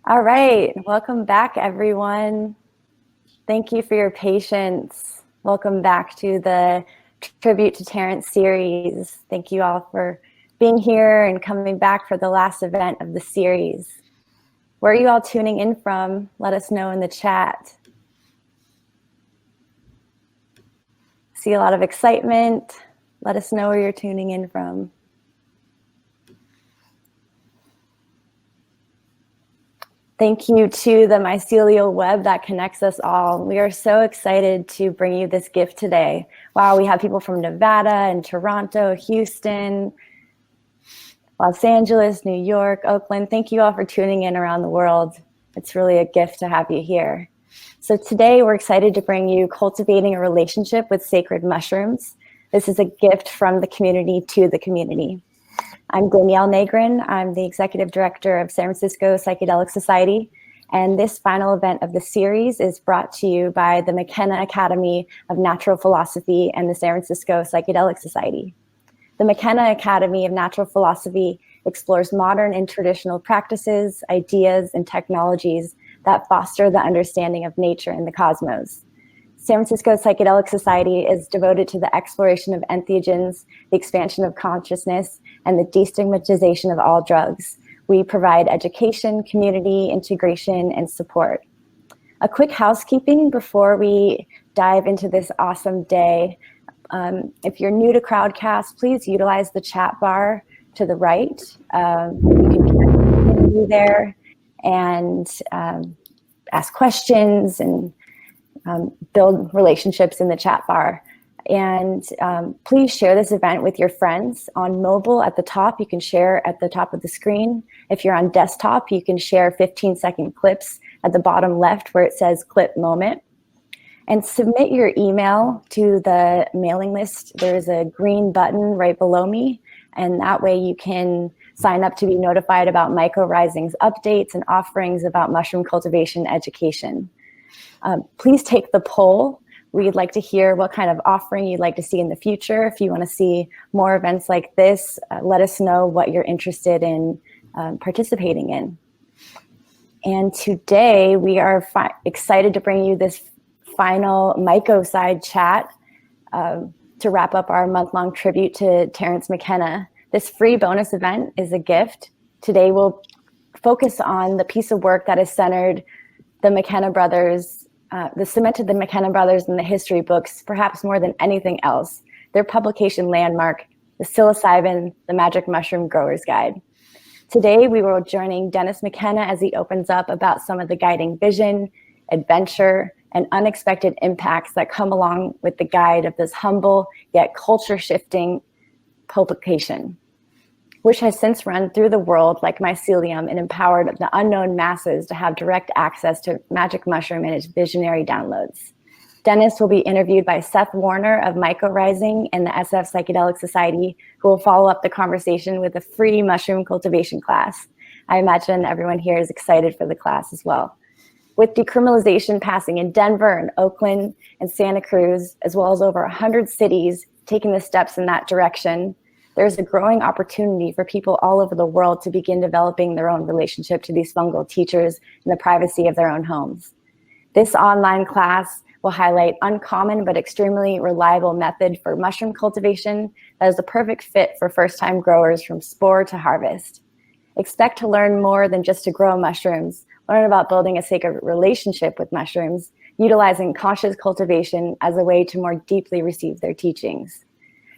All right, welcome back, everyone. Thank you for your patience. Welcome back to the Tribute to Terence series. Thank you all for being here and coming back for the last event of the series. Where are you all tuning in from? Let us know in the chat. See a lot of excitement. Let us know where you're tuning in from. Thank you to the mycelial web that connects us all. We are so excited to bring you this gift today. Wow, we have people from Nevada and Toronto, Houston, Los Angeles, New York, Oakland. Thank you all for tuning in around the world. It's really a gift to have you here. So today we're excited to bring you Cultivating a Relationship with Sacred Mushrooms. This is a gift from the community to the community. I'm Danielle Negrin. I'm the Executive Director of San Francisco Psychedelic Society. And this final event of the series is brought to you by the McKenna Academy of Natural Philosophy and the San Francisco Psychedelic Society. The McKenna Academy of Natural Philosophy explores modern and traditional practices, ideas, and technologies that foster the understanding of nature and the cosmos. San Francisco Psychedelic Society is devoted to the exploration of entheogens, the expansion of consciousness, and the destigmatization of all drugs. We provide education, community, integration, and support. A quick housekeeping before we dive into this awesome day. If you're new to Crowdcast, please utilize the chat bar to the right. You can connect with the community there and ask questions and build relationships in the chat bar. And please share this event with your friends. On mobile at the top, you can share at the top of the screen. If you're on desktop, you can share 15-second clips at the bottom left where it says clip moment. And submit your email to the mailing list. There's a green button right below me. And that way you can sign up to be notified about Myco Rising's updates and offerings about mushroom cultivation education. Please take the poll. We'd like to hear what kind of offering you'd like to see in the future. If you want to see more events like this, let us know what you're interested in participating in. And today we are excited to bring you this final Myco side chat to wrap up our month-long tribute to Terence McKenna. This free bonus event is a gift. Today we'll focus on the piece of work that has centered the McKenna brothers, cemented the McKenna brothers in the history books, perhaps more than anything else. Their publication landmark, The Psilocybin, the Magic Mushroom Grower's Guide. Today, we will be joining Dennis McKenna as he opens up about some of the guiding vision, adventure, and unexpected impacts that come along with the guide of this humble yet culture-shifting publication, which has since run through the world like mycelium and empowered the unknown masses to have direct access to magic mushroom and its visionary downloads. Dennis will be interviewed by Seth Warner of Myco Rising and the SF Psychedelic Society, who will follow up the conversation with a free mushroom cultivation class. I imagine everyone here is excited for the class as well. With decriminalization passing in Denver and Oakland and Santa Cruz, as well as over 100 cities taking the steps in that direction, there's a growing opportunity for people all over the world to begin developing their own relationship to these fungal teachers in the privacy of their own homes. This online class will highlight uncommon but extremely reliable method for mushroom cultivation that is the perfect fit for first-time growers from spore to harvest. Expect to learn more than just to grow mushrooms. Learn about building a sacred relationship with mushrooms, utilizing conscious cultivation as a way to more deeply receive their teachings.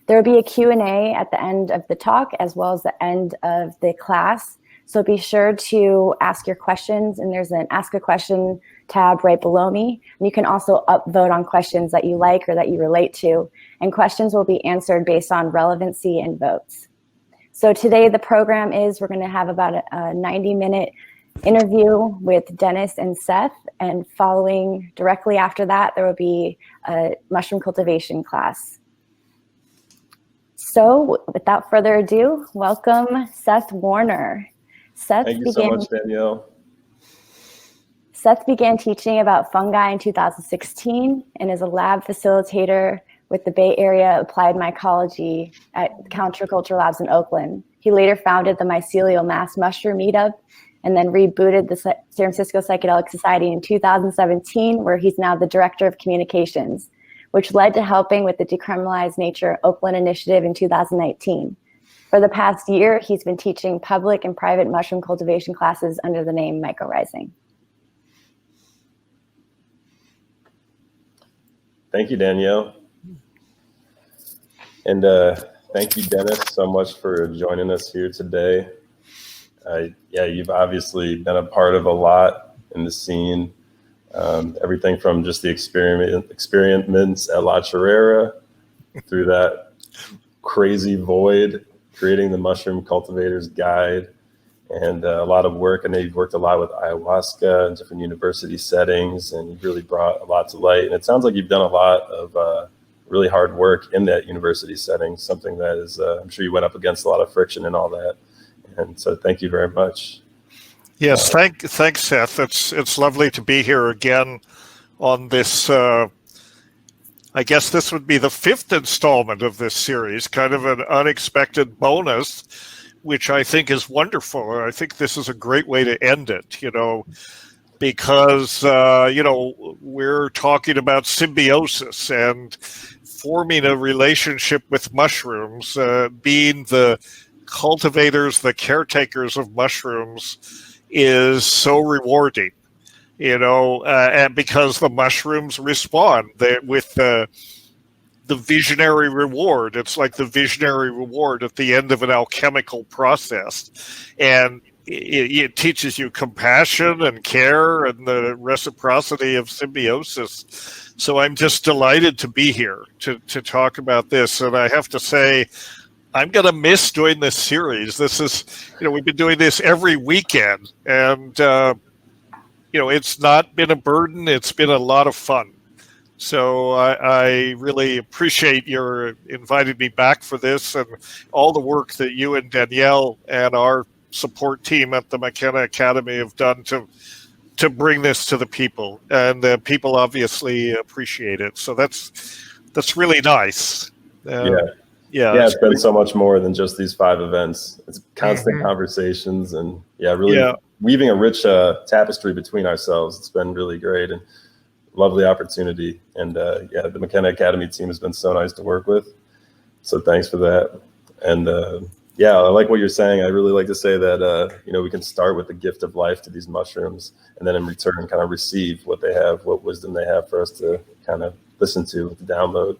There will be a Q&A at the end of the talk as well as the end of the class. So be sure to ask your questions, and there's an Ask a Question tab right below me. And you can also upvote on questions that you like or that you relate to, and questions will be answered based on relevancy and votes. So today the program is we're going to have about a 90-minute interview with Dennis and Seth, and following directly after that, there will be a mushroom cultivation class. So without further ado, welcome Seth Warner. Thank you so much, Danielle. Seth began teaching about fungi in 2016 and is a lab facilitator with the Bay Area Applied Mycology at Counterculture Labs in Oakland. He later founded the Mycelial Mass Mushroom Meetup and then rebooted the San Francisco Psychedelic Society in 2017, where he's now the director of communications, which led to helping with the Decriminalized Nature Oakland initiative in 2019. For the past year, he's been teaching public and private mushroom cultivation classes under the name Mycorrhizing. Thank you, Danielle. And thank you, Dennis, so much for joining us here today. Yeah, you've obviously been a part of a lot in the scene. Everything from just the experiments at La Chorrera through that crazy void, creating the Mushroom Cultivator's Guide, and a lot of work. I know you've worked a lot with ayahuasca and different university settings, and you've really brought a lot to light. And it sounds like you've done a lot of really hard work in that university setting, something that is, I'm sure you went up against a lot of friction and all that. And so thank you very much. Yes, thanks, Seth. It's lovely to be here again on this. I guess this would be the 5th installment of this series, kind of an unexpected bonus, which I think is wonderful. I think this is a great way to end it, because, we're talking about symbiosis and forming a relationship with mushrooms, being the cultivators, the caretakers of mushrooms is so rewarding, and because the mushrooms respond with the visionary reward. It's like the visionary reward at the end of an alchemical process. And it teaches you compassion and care and the reciprocity of symbiosis. So I'm just delighted to be here to talk about this. And I have to say, I'm going to miss doing this series. This is, we've been doing this every weekend, and, it's not been a burden. It's been a lot of fun. So I really appreciate your inviting me back for this and all the work that you and Danielle and our support team at the McKenna Academy have done to bring this to the people. And the people obviously appreciate it. So that's really nice. Yeah, it's been so much more than just these 5 events. It's constant conversations and really weaving a rich tapestry between ourselves. It's been really great and lovely opportunity. And the McKenna Academy team has been so nice to work with. So thanks for that. And I like what you're saying. I really like to say that, we can start with the gift of life to these mushrooms and then in return kind of receive what they have, what wisdom they have for us to kind of listen to download.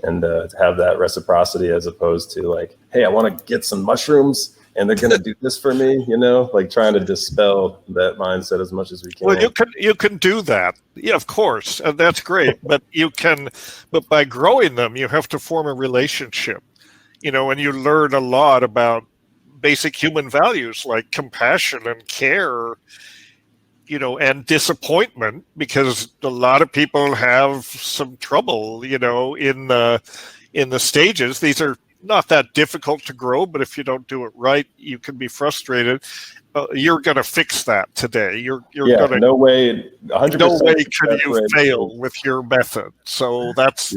And to have that reciprocity as opposed to like, hey, I want to get some mushrooms and they're going to do this for me, like trying to dispel that mindset as much as we can. Well, you can do that. Yeah, of course. And that's great. But but by growing them, you have to form a relationship, and you learn a lot about basic human values like compassion and care, and disappointment, because a lot of people have some trouble, in the stages. These are not that difficult to grow, but if you don't do it right, you can be frustrated. You're going to fix that today. You're going to. No way. 100%. No way can you fail with your method. So that's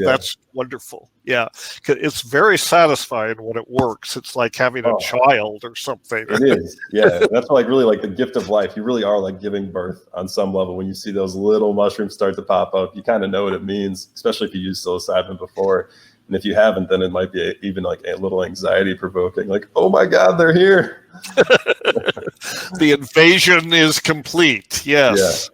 wonderful. Yeah, it's very satisfying when it works. It's like having a child or something. It is. Yeah, that's really like the gift of life. You really are like giving birth on some level. When you see those little mushrooms start to pop up, you kind of know what it means, especially if you used psilocybin before. And if you haven't, then it might be even like a little anxiety provoking, like, oh my God, they're here. The invasion is complete. Yes.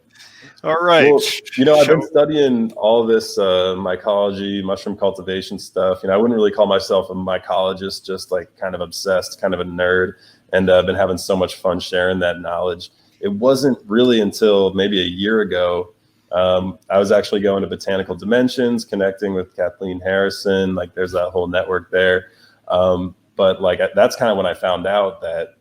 Yeah. All right. Well, I've been studying all this mycology, mushroom cultivation stuff. I wouldn't really call myself a mycologist, just like kind of obsessed, kind of a nerd. And I've been having so much fun sharing that knowledge. It wasn't really until maybe a year ago I was actually going to Botanical Dimensions, connecting with Kathleen Harrison. Like there's that whole network there. But like that's kind of when I found out that,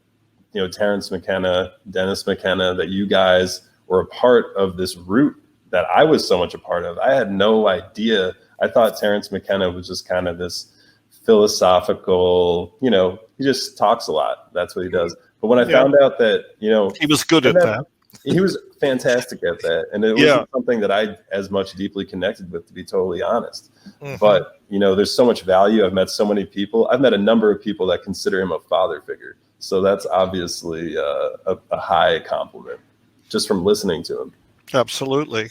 Terence McKenna, Dennis McKenna, that you guys were a part of this root that I was so much a part of. I had no idea. I thought Terence McKenna was just kind of this philosophical, he just talks a lot. That's what he does. But when I found out that, he was good at that. He was fantastic at that. And it wasn't something that I as much deeply connected with, to be totally honest. Mm-hmm. But, there's so much value. I've met so many people. I've met a number of people that consider him a father figure. So that's obviously a high compliment just from listening to him. Absolutely.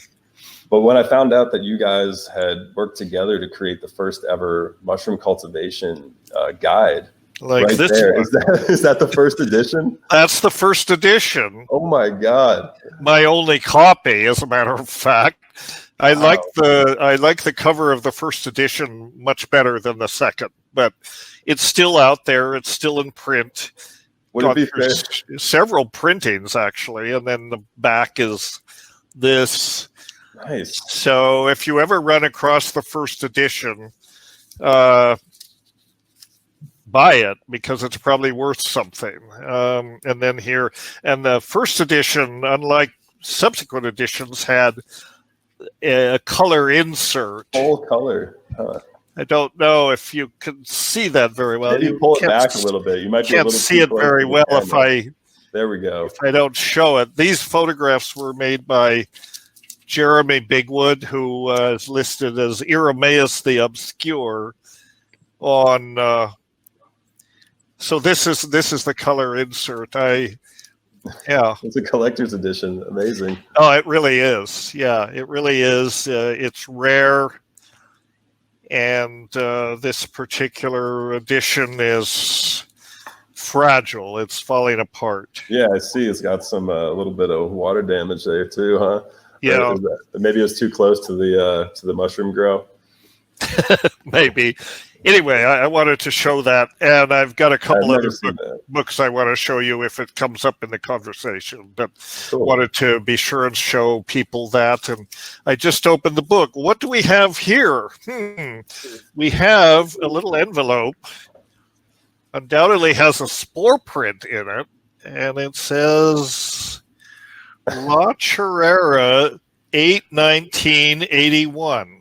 But when I found out that you guys had worked together to create the first ever mushroom cultivation guide, Like right this there, one. is that the first edition? That's the first edition. Oh my God. My only copy, as a matter of fact. I Wow. like the cover of the first edition much better than the second, but it's still out there. It's still in print. Would it be fair? Several printings actually, and then the back is this. Nice. So if you ever run across the first edition, buy it because it's probably worth something. And then here, and the first edition, unlike subsequent editions, had a color insert. Full color. Huh. I don't know if you can see that very well. Maybe you pull it back a little bit. You might can't see it very well if I. There we go. If I don't show it. These photographs were made by Jeremy Bigwood, who is listed as Irenaeus the Obscure on. So this is the color insert. Yeah. It's a collector's edition. Amazing. Oh, it really is. Yeah, it really is. It's rare. And this particular edition is fragile. It's falling apart. Yeah, I see. It's got some a little bit of water damage there too, huh? Yeah. Maybe it was too close to the mushroom grow. Maybe. Anyway, I wanted to show that, and I've got a couple other books I want to show you if it comes up in the conversation. But Cool. Wanted to be sure and show people that. And I just opened the book. What do we have here? We have a little envelope. Undoubtedly has a spore print in it, and it says La Chorrera 8/19/81.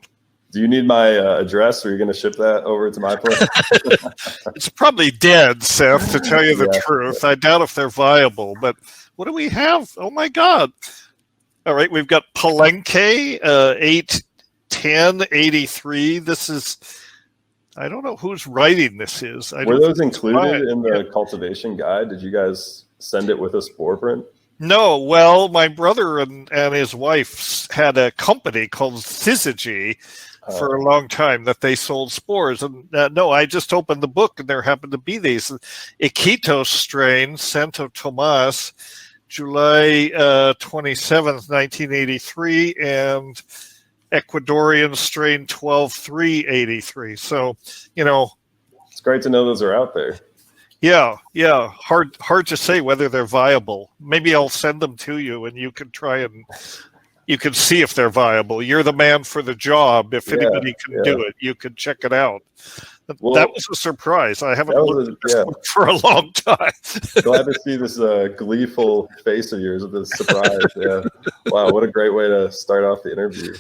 Do you need my address, or are you going to ship that over to my place? It's probably dead, Seth, to tell you the truth. I doubt if they're viable, but what do we have? Oh, my God. All right, we've got Palenque 8/10/83. This is, I don't know whose writing this is. Were those included in the cultivation guide? Did you guys send it with a spore print? No, well, my brother and his wife had a company called Syzygy for a long time that they sold spores. And no, I just opened the book and there happened to be these. Iquitos strain, Santo Tomas, July 27th, 1983, and Ecuadorian strain 12/3/83. So, it's great to know those are out there. Yeah. Hard to say whether they're viable. Maybe I'll send them to you and you can try and you can see if they're viable. You're the man for the job. If anybody can do it, you can check it out. Well, that was a surprise. I haven't looked at this book for a long time. Glad to see this gleeful face of yours with this surprise. Yeah. Wow, what a great way to start off the interview.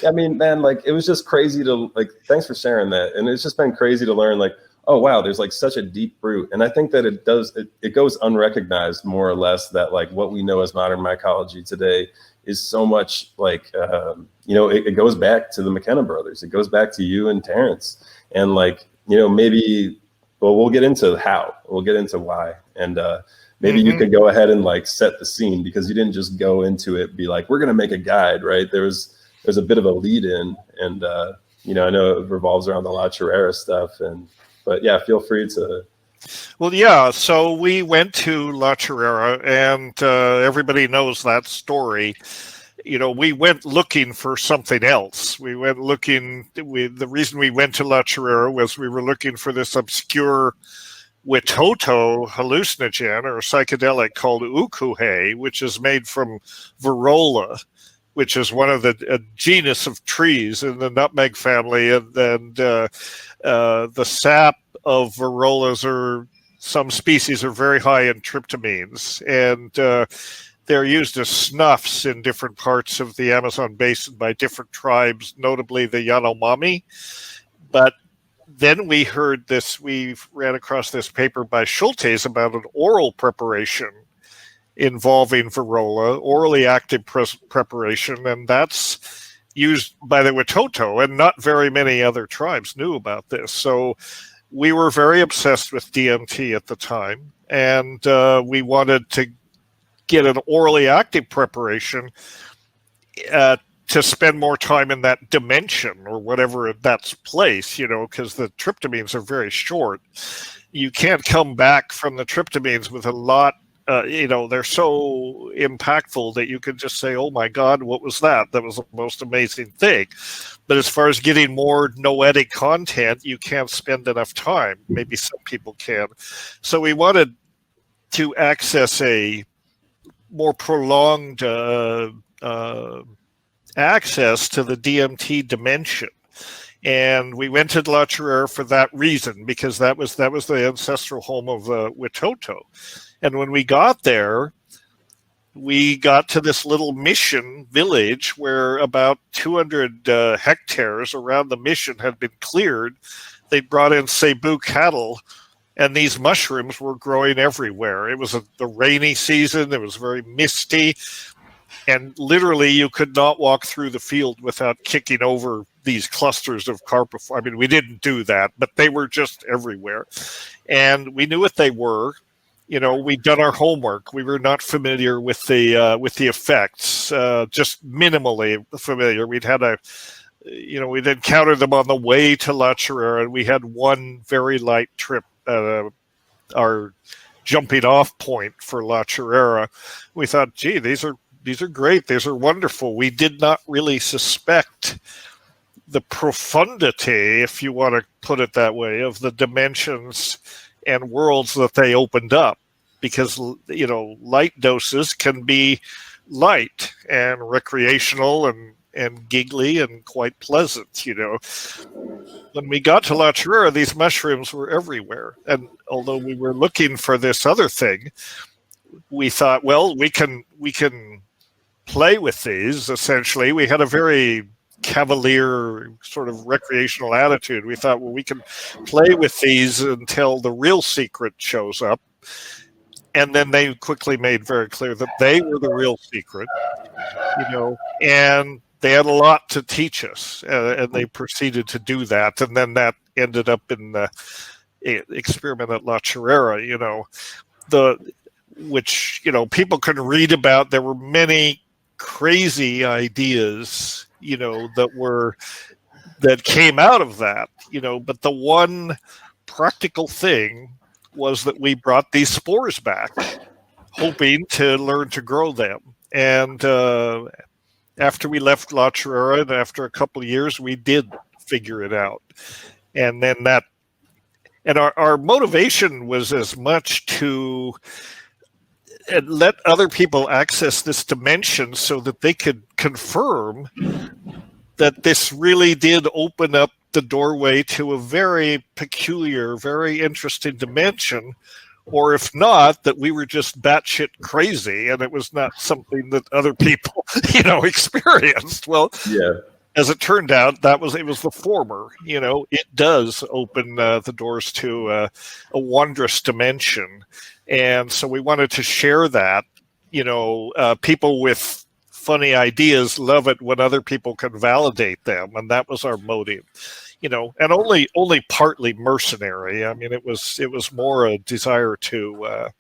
I mean, man, like it was just crazy to thanks for sharing that. And it's just been crazy to learn oh wow, there's such a deep root. And I think that it goes unrecognized more or less that what we know as modern mycology today is so much it goes back to the McKenna brothers. It goes back to you and Terence. And maybe, well, we'll get into how, we'll get into why. And maybe you can go ahead and set the scene, because you didn't just go into it, be like, we're going to make a guide, right? There's a bit of a lead in, and I know it revolves around the La Chorrera stuff, but yeah, feel free to. Well, yeah. So we went to La Chorrera, and everybody knows that story. We went looking for something else. We went looking. The reason we went to La Chorrera was we were looking for this obscure Witoto hallucinogen or psychedelic called ukuhe, which is made from Virola, which is one of a genus of trees in the nutmeg family, and the sap of Virolas some species are very high in tryptamines, and they're used as snuffs in different parts of the Amazon basin by different tribes, notably the Yanomami. But then we ran across this paper by Schultes about an oral preparation involving Virola, orally active preparation, and that's used by the Witoto, and not very many other tribes knew about this. So we were very obsessed with DMT at the time, and we wanted to get an orally active preparation to spend more time in that dimension or whatever that's place, because the tryptamines are very short. You can't come back from the tryptamines with a lot. They're so impactful that you can just say, oh my God, what was that? That was the most amazing thing. But as far as getting more noetic content, you can't spend enough time. Maybe some people can. So we wanted to access a more prolonged access to the DMT dimension. And we went to La Chorrera for that reason, because that was the ancestral home of Witoto. And when we got there, we got to this little mission village where about 200 hectares around the mission had been cleared. They brought in Cebu cattle, and these mushrooms were growing everywhere. It was the rainy season. It was very misty. And literally, you could not walk through the field without kicking over these clusters of carpet. I mean, we didn't do that, but they were just everywhere. And we knew what they were. We'd done our homework. We were not familiar with the effects, just minimally familiar. We'd encountered them on the way to La Chorrera, and we had one very light trip, our jumping off point for La Chorrera. We thought, gee, these are great. These are wonderful. We did not really suspect the profundity, if you want to put it that way, of the dimensions and worlds that they opened up, because, light doses can be light and recreational and giggly and quite pleasant, When we got to La Chorrera, these mushrooms were everywhere. And although we were looking for this other thing, we thought, well, we can play with these. Essentially, we had a very cavalier sort of recreational attitude. We thought, well, we can play with these until the real secret shows up. And then they quickly made very clear that they were the real secret, and they had a lot to teach us, and they proceeded to do that. And then that ended up in the experiment at La Chorrera, which people can read about. There were many crazy ideas, that came out of that, but the one practical thing was that we brought these spores back, hoping to learn to grow them. And after we left La Chorrera, and after a couple of years, we did figure it out. And then our motivation was as much to let other people access this dimension so that they could confirm that this really did open up the doorway to a very peculiar, very interesting dimension, or if not, that we were just batshit crazy and it was not something that other people, experienced. Well, yeah. As it turned out, it was the former. It does open the doors to a wondrous dimension. And so we wanted to share that. People with funny ideas love it when other people can validate them, and that was our motive. And only partly mercenary. I mean, it was more a desire to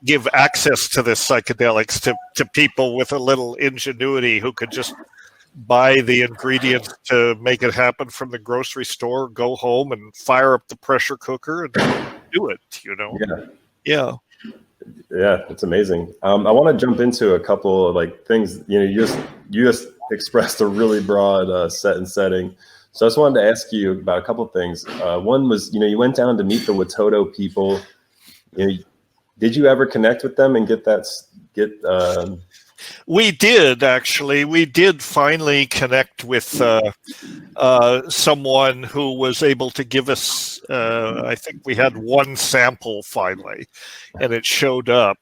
give access to this psychedelics to people with a little ingenuity who could just buy the ingredients to make it happen from the grocery store, go home and fire up the pressure cooker and do it, Yeah. Yeah, it's amazing. I want to jump into a couple of things. You just expressed a really broad set and setting. So I just wanted to ask you about a couple of things. One was, you went down to meet the Witoto people. Did you ever connect with them and get We did, actually. We did finally connect with someone who was able to give us, I think we had one sample finally, and it showed up.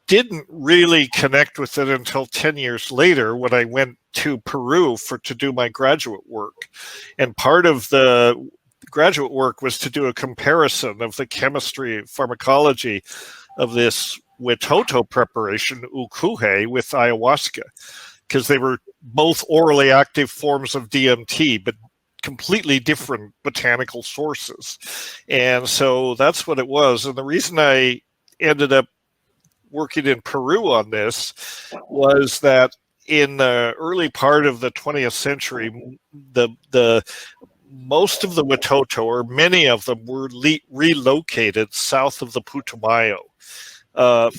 Didn't really connect with it until 10 years later when I went to Peru to do my graduate work. And part of the graduate work was to do a comparison of the chemistry, pharmacology of this Witoto preparation, ukuhe, with ayahuasca, because they were both orally active forms of DMT, but completely different botanical sources. And so that's what it was. And the reason I ended up working in Peru on this was that in the early part of the 20th century, the most of the Watoto, or many of them, were relocated south of the Putumayo.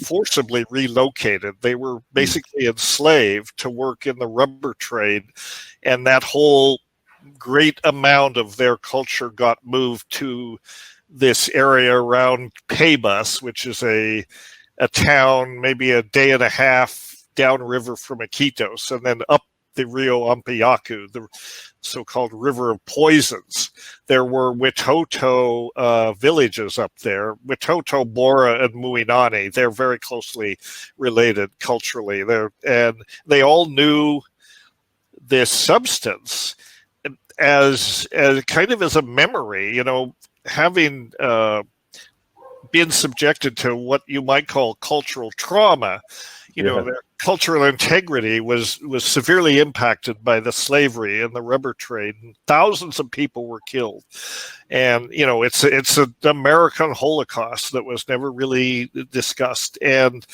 Forcibly relocated. They were basically enslaved to work in the rubber trade, and that whole great amount of their culture got moved to this area around Pebas, which is a town maybe a day and a half downriver from Iquitos, and then up the Rio Ampiacu, the so-called River of Poisons. There were Watoto villages up there, Watoto, Bora, and Muinani. They're very closely related culturally. And they all knew this substance as kind of as a memory, you know, having been subjected to what you might call cultural trauma. You know, their cultural integrity was severely impacted by the slavery and the rubber trade, and thousands of people were killed. And, you know, it's an American Holocaust that was never really discussed. And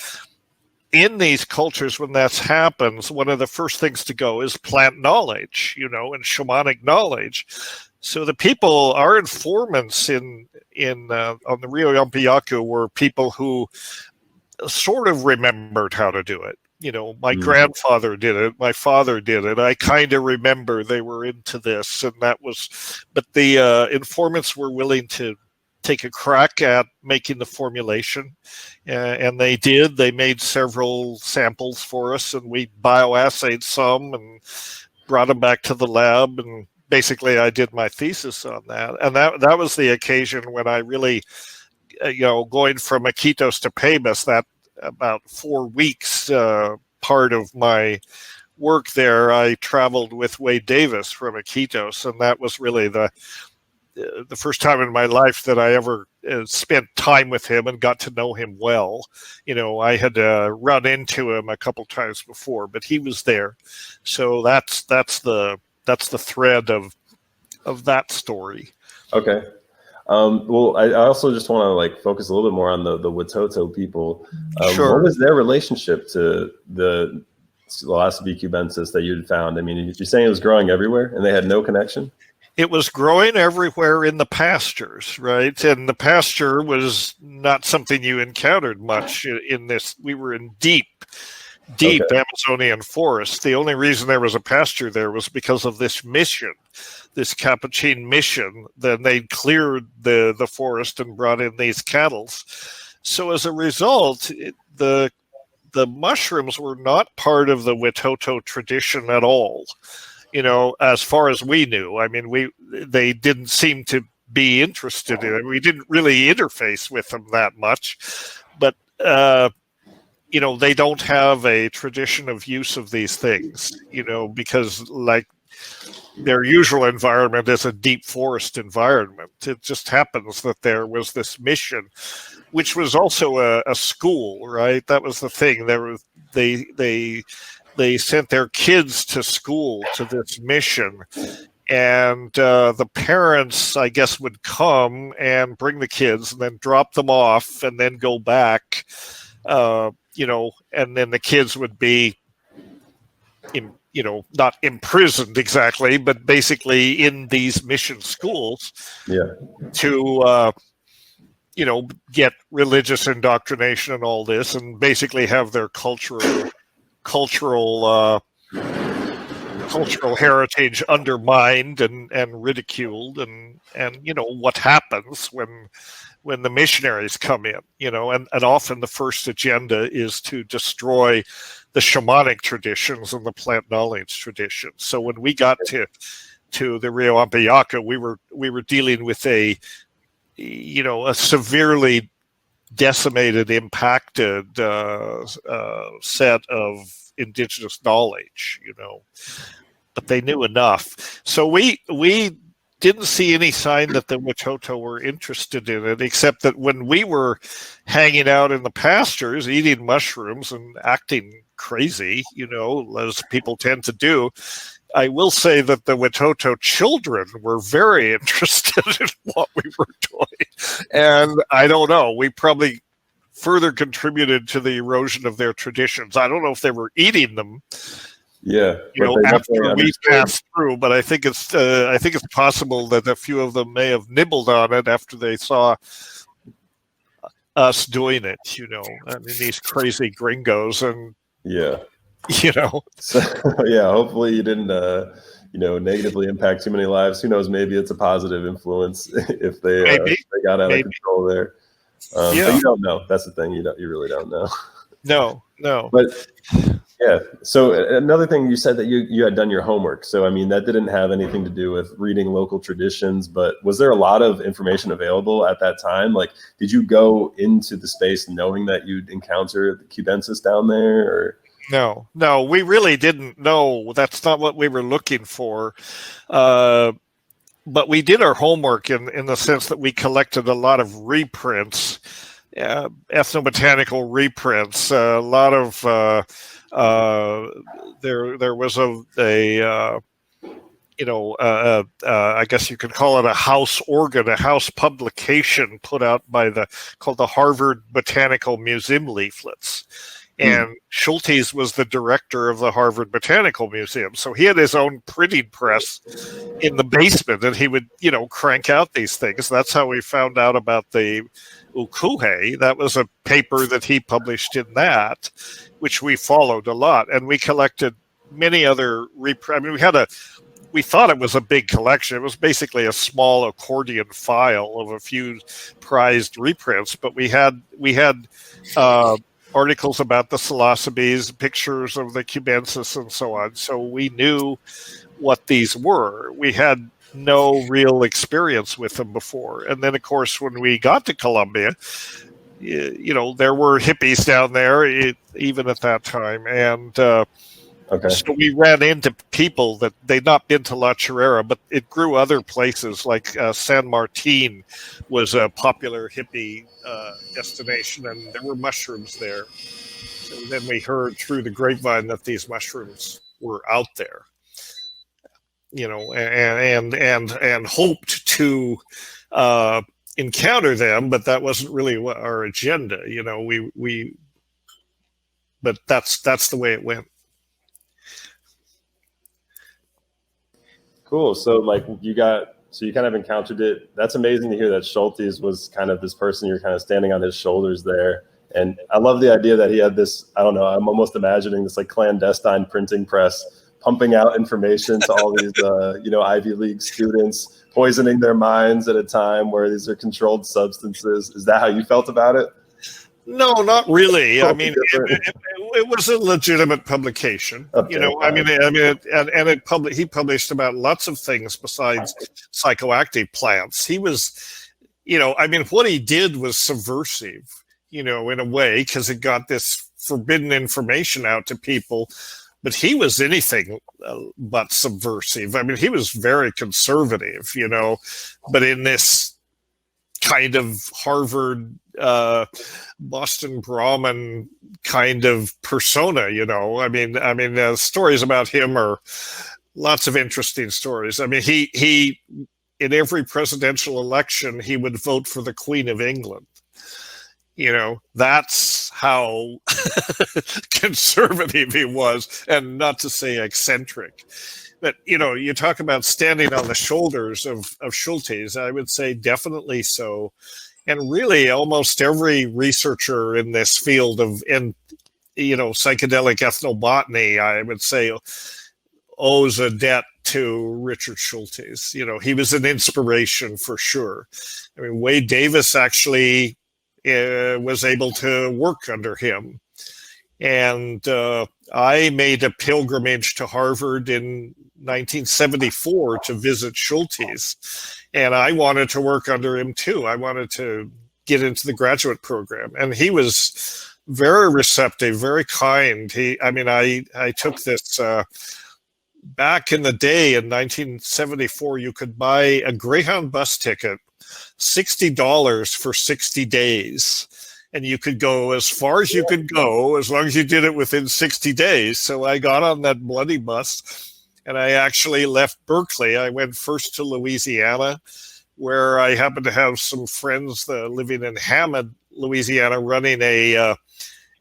in these cultures, when that happens, one of the first things to go is plant knowledge, you know, and shamanic knowledge. So the people, our informants on the Rio Yampiacu, were people who sort of remembered how to do it. You know, my grandfather did it, my father did it. I kind of remember they were into this, and that was, but the informants were willing to take a crack at making the formulation, and they did. They made several samples for us, and we bioassayed some and brought them back to the lab, and basically I did my thesis on that. And that was the occasion when I really, you know, going from Iquitos to Pebas, that about 4 weeks part of my work there, I traveled with Wade Davis from Iquitos, and that was really the first time in my life that I ever spent time with him and got to know him well. You know, I had run into him a couple times before, but he was there. So that's the thread of that story. Okay. Well, I also just want to like focus a little bit more on the Watoto people. Sure. What was their relationship to the Psilocybe cubensis that you'd found? I mean, you're saying it was growing everywhere and they had no connection? It was growing everywhere in the pastures, right? And the pasture was not something you encountered much in this. We were in deep Amazonian forest. The only reason there was a pasture there was because of this mission, this Capuchin mission. Then they cleared the forest and brought in these cattle. So as a result, the mushrooms were not part of the Watoto tradition at all. You know, as far as we knew. I mean, they didn't seem to be interested in it. We didn't really interface with them that much, but you know, they don't have a tradition of use of these things, you know, because like their usual environment is a deep forest environment. It just happens that there was this mission, which was also a school, right? That was the thing. They sent their kids to school to this mission, and the parents, I guess, would come and bring the kids and then drop them off and then go back, you know, and then the kids would be, you know, not imprisoned exactly, but basically in these mission schools to, you know, get religious indoctrination and all this, and basically have their cultural heritage undermined and ridiculed, and you know what happens when the missionaries come in, you know, and often the first agenda is to destroy the shamanic traditions and the plant knowledge traditions. So when we got to the Rio Ampiacu, we were dealing with a severely decimated, impacted set of indigenous knowledge, you know, but they knew enough. So we didn't see any sign that the Watoto were interested in it, except that when we were hanging out in the pastures, eating mushrooms and acting crazy, you know, as people tend to do, I will say that the Watoto children were very interested in what we were doing. And I don't know, we probably further contributed to the erosion of their traditions. I don't know if they were eating them, Yeah, after we passed through, but I think it's possible that a few of them may have nibbled on it after they saw us doing it. I mean, these crazy gringos, and yeah, So, yeah, hopefully you didn't, negatively impact too many lives. Who knows? Maybe it's a positive influence if they got out of control there. But you don't know. That's the thing. You really don't know. No. But yeah. So another thing, you said that you had done your homework. So I mean, that didn't have anything to do with reading local traditions. But was there a lot of information available at that time? Like, did you go into the space knowing that you'd encounter the Cubensis down there, or? No, we really didn't know. That's not what we were looking for. But we did our homework in the sense that we collected a lot of reprints, ethnobotanical reprints, a lot of, there was I guess you could call it a house organ, a house publication put out called the Harvard Botanical Museum leaflets. And Schultes was the director of the Harvard Botanical Museum. So he had his own printing press in the basement, and he would, crank out these things. That's how we found out about the ukuhe. That was a paper that he published in that, which we followed a lot. And we collected many other we thought it was a big collection. It was basically a small accordion file of a few prized reprints, but we had articles about the psilocybes, pictures of the cubensis, and so on. So we knew what these were. We had no real experience with them before. And then, of course, when we got to Columbia, there were hippies down there, even at that time. And so we ran into people that they'd not been to La Chorrera, but it grew other places, like San Martin was a popular hippie destination, and there were mushrooms there. So then we heard through the grapevine that these mushrooms were out there, and hoped to encounter them, but that wasn't really our agenda. But that's the way it went. Cool. So you kind of encountered it. That's amazing to hear that Schultes was kind of this person, you're kind of standing on his shoulders there. And I love the idea that he had this, I don't know, I'm almost imagining this clandestine printing press pumping out information to all these, Ivy League students, poisoning their minds at a time where these are controlled substances. Is that how you felt about it? No, not really. I mean, it was a legitimate publication. Okay, he published about lots of things besides psychoactive plants. He was, what he did was subversive, in a way, because it got this forbidden information out to people. But he was anything but subversive. I mean, he was very conservative, but in this kind of Harvard, Boston Brahmin kind of persona, I mean, stories about him are lots of interesting stories. I mean, he in every presidential election, he would vote for the Queen of England. That's how conservative he was, and not to say eccentric. But, you talk about standing on the shoulders of Schultes, I would say definitely so. And really almost every researcher in this field of, psychedelic ethnobotany, I would say, owes a debt to Richard Schultes. He was an inspiration for sure. I mean, Wade Davis actually was able to work under him. And I made a pilgrimage to Harvard in 1974 to visit Schultes. And I wanted to work under him too. I wanted to get into the graduate program. And he was very receptive, very kind. I took this, back in the day in 1974, you could buy a Greyhound bus ticket, $60 for 60 days. And you could go as far as you could go, as long as you did it within 60 days. So I got on that bloody bus, And I actually left Berkeley. I went first to Louisiana, where I happened to have some friends living in Hammond, Louisiana, running a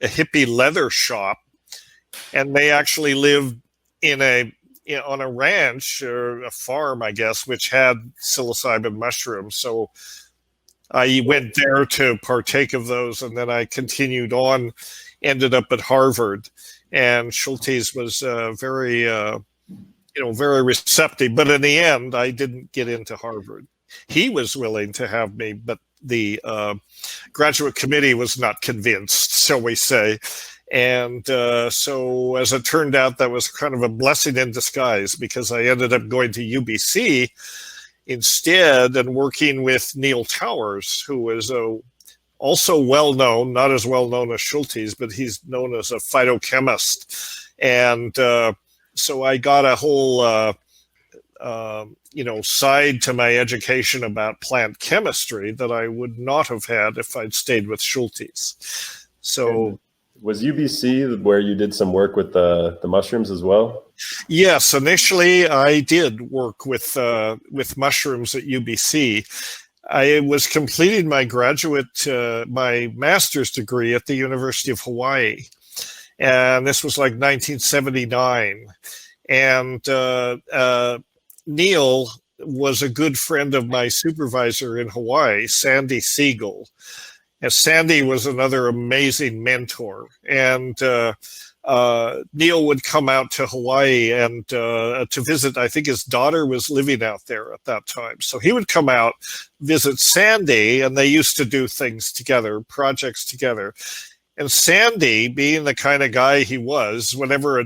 hippie leather shop. And they actually lived on a ranch or a farm, I guess, which had psilocybin mushrooms. So I went there to partake of those, and then I continued on, ended up at Harvard. And Schultes was very receptive. But in the end, I didn't get into Harvard. He was willing to have me, but the graduate committee was not convinced, shall we say. And so as it turned out, that was kind of a blessing in disguise, because I ended up going to UBC instead and working with Neil Towers, who was also well-known, not as well-known as Schultes, but he's known as a phytochemist. And so I got a whole side to my education about plant chemistry that I would not have had if I'd stayed with Schultes. So was UBC where you did some work with the mushrooms as well? Yes, initially I did work with mushrooms at UBC. I was completing my my master's degree at the University of Hawaii, and this was like 1979. And Neil was a good friend of my supervisor in Hawaii, Sandy Siegel. And Sandy was another amazing mentor. And Neil would come out to Hawaii and to visit. I think his daughter was living out there at that time. So he would come out, visit Sandy, and they used to do things together, projects together. And Sandy, being the kind of guy he was, whenever a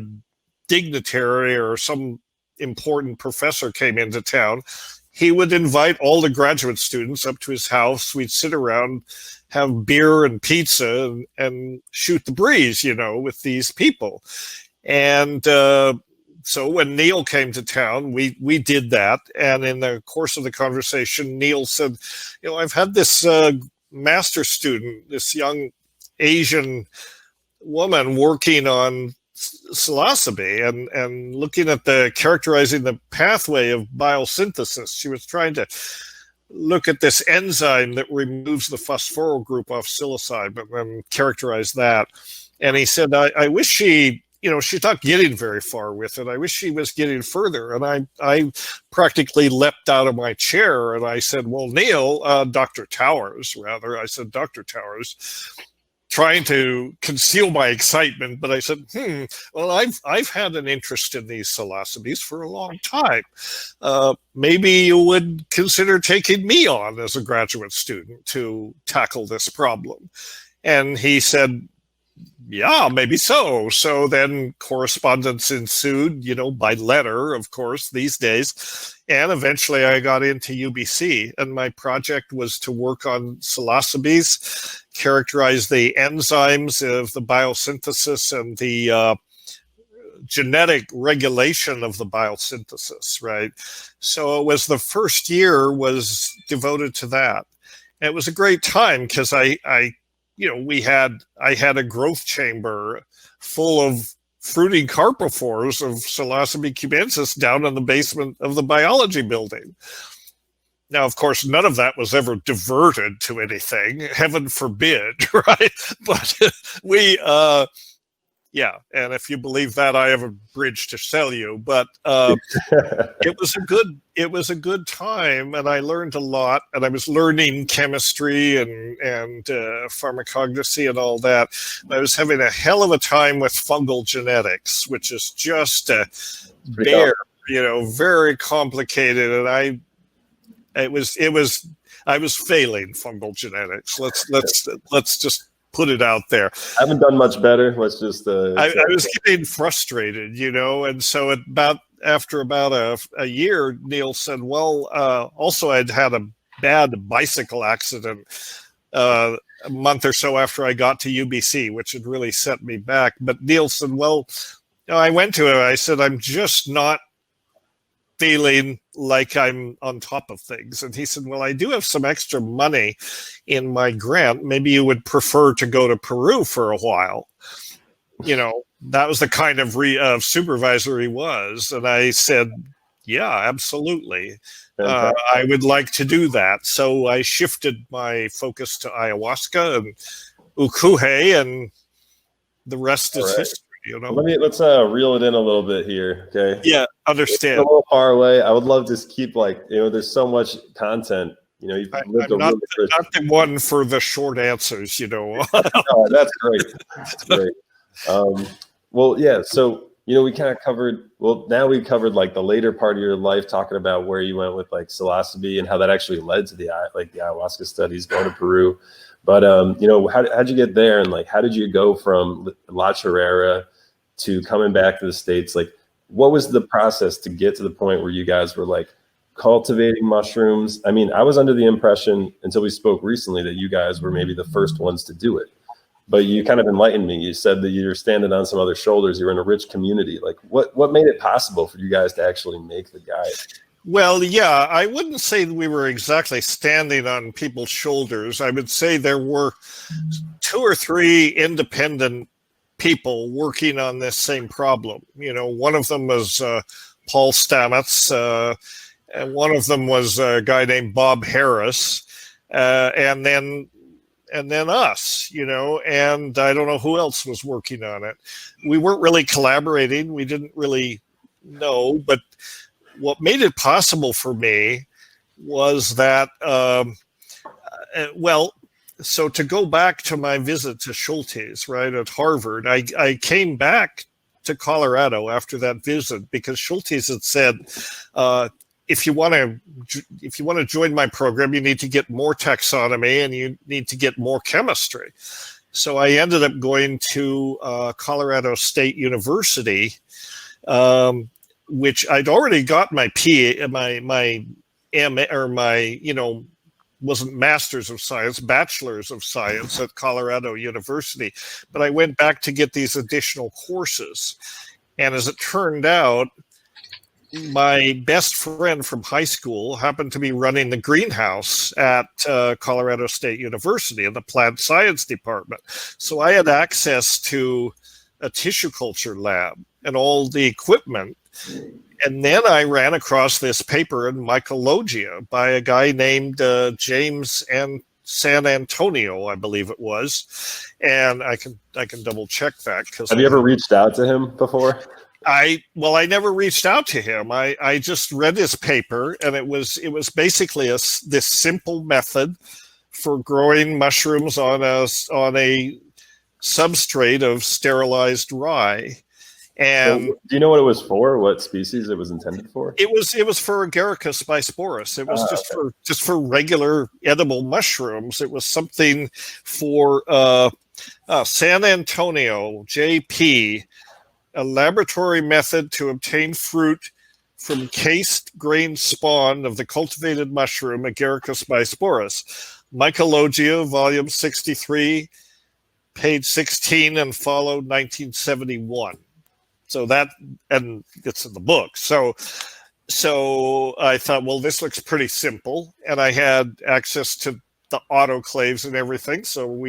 dignitary or some important professor came into town, he would invite all the graduate students up to his house. We'd sit around, have beer and pizza and shoot the breeze, with these people. And so when Neil came to town, we did that. And in the course of the conversation, Neil said, I've had this master student, this young Asian woman working on psilocybe and looking at characterizing the pathway of biosynthesis. She was trying to look at this enzyme that removes the phosphoryl group off psilocybe and characterize that. And he said, I wish she's not getting very far with it. I wish she was getting further. And I practically leapt out of my chair and I said, well, Neil, Dr. Towers, rather. I said, Dr. Towers, trying to conceal my excitement, but I said, well, I've had an interest in these psilocybes for a long time. Maybe you would consider taking me on as a graduate student to tackle this problem. And he said, yeah, maybe so. So then correspondence ensued, by letter, of course, these days. And eventually I got into UBC, and my project was to work on psilocybes, characterize the enzymes of the biosynthesis and the genetic regulation of the biosynthesis, right? So it was the first year was devoted to that. And it was a great time because I had a growth chamber full of fruiting carpophores of Psilocybe cubensis down in the basement of the biology building. Now, of course, none of that was ever diverted to anything, heaven forbid, right? But and if you believe that, I have a bridge to sell you. But it was a good time, and I learned a lot. And I was learning chemistry and pharmacognosy and all that. I was having a hell of a time with fungal genetics, which is just a very complicated. And I was failing fungal genetics. Let's just put it out there. I haven't done much better. Let's just. I was getting frustrated, and so after about a year, Neil said, "Well, also I'd had a bad bicycle accident a month or so after I got to UBC, which had really set me back." But Neil said, "Well, I went to it. I said I'm just not feeling like I'm on top of things." And he said, "Well, I do have some extra money in my grant. Maybe you would prefer to go to Peru for a while." that was the kind of supervisor he was. And I said, yeah, absolutely. I would like to do that. So I shifted my focus to ayahuasca and ukuhe, and the rest is history. Let's reel it in a little bit here, okay? Yeah, understand. It's a little far away. I would love to keep there's so much content. You've lived I'm not the one for the short answers. No, that's great. That's great. Well, yeah. So we kind of covered. Well, now we covered like the later part of your life, talking about where you went with like psilocybe and how that actually led to the ayahuasca studies, going to Peru. But how'd you get there, and like how did you go from La Chorrera to coming back to the States? Like, what was the process to get to the point where you guys were like cultivating mushrooms? I mean, I was under the impression until we spoke recently that you guys were maybe the first ones to do it, but you kind of enlightened me. You said that you're standing on some other shoulders. You're in a rich community. Like, what made it possible for you guys to actually make the guide? Well, yeah, I wouldn't say we were exactly standing on people's shoulders. I would say there were 2 or 3 independent people working on this same problem. One of them was Paul Stamets, and one of them was a guy named Bob Harris, and then us, and I don't know who else was working on it. We weren't really collaborating. We didn't really know, but what made it possible for me was that, so to go back to my visit to Schultes, right, at Harvard, I came back to Colorado after that visit because Schultes had said, if you want to join my program, you need to get more taxonomy and you need to get more chemistry. So I ended up going to Colorado State University, which I'd already got my M, or my wasn't Masters of Science, Bachelors of Science at Colorado University. But I went back to get these additional courses. And as it turned out, my best friend from high school happened to be running the greenhouse at Colorado State University in the plant science department. So I had access to a tissue culture lab and all the equipment. And then I ran across this paper in Mycologia by a guy named James and San Antonio, I believe it was. And I can double check that. Have you ever reached out to him before? I never reached out to him. I just read his paper, and it was basically this simple method for growing mushrooms on a substrate of sterilized rye. And do you know what it was for? What species it was intended for? It was for Agaricus bisporus. It was just for regular edible mushrooms. It was something for San Antonio JP, a laboratory method to obtain fruit from cased grain spawn of the cultivated mushroom Agaricus bisporus. Mycologia, volume 63, page 16, and followed 1971. So that, and it's in the book. So I thought, well, this looks pretty simple, and I had access to the autoclaves and everything. So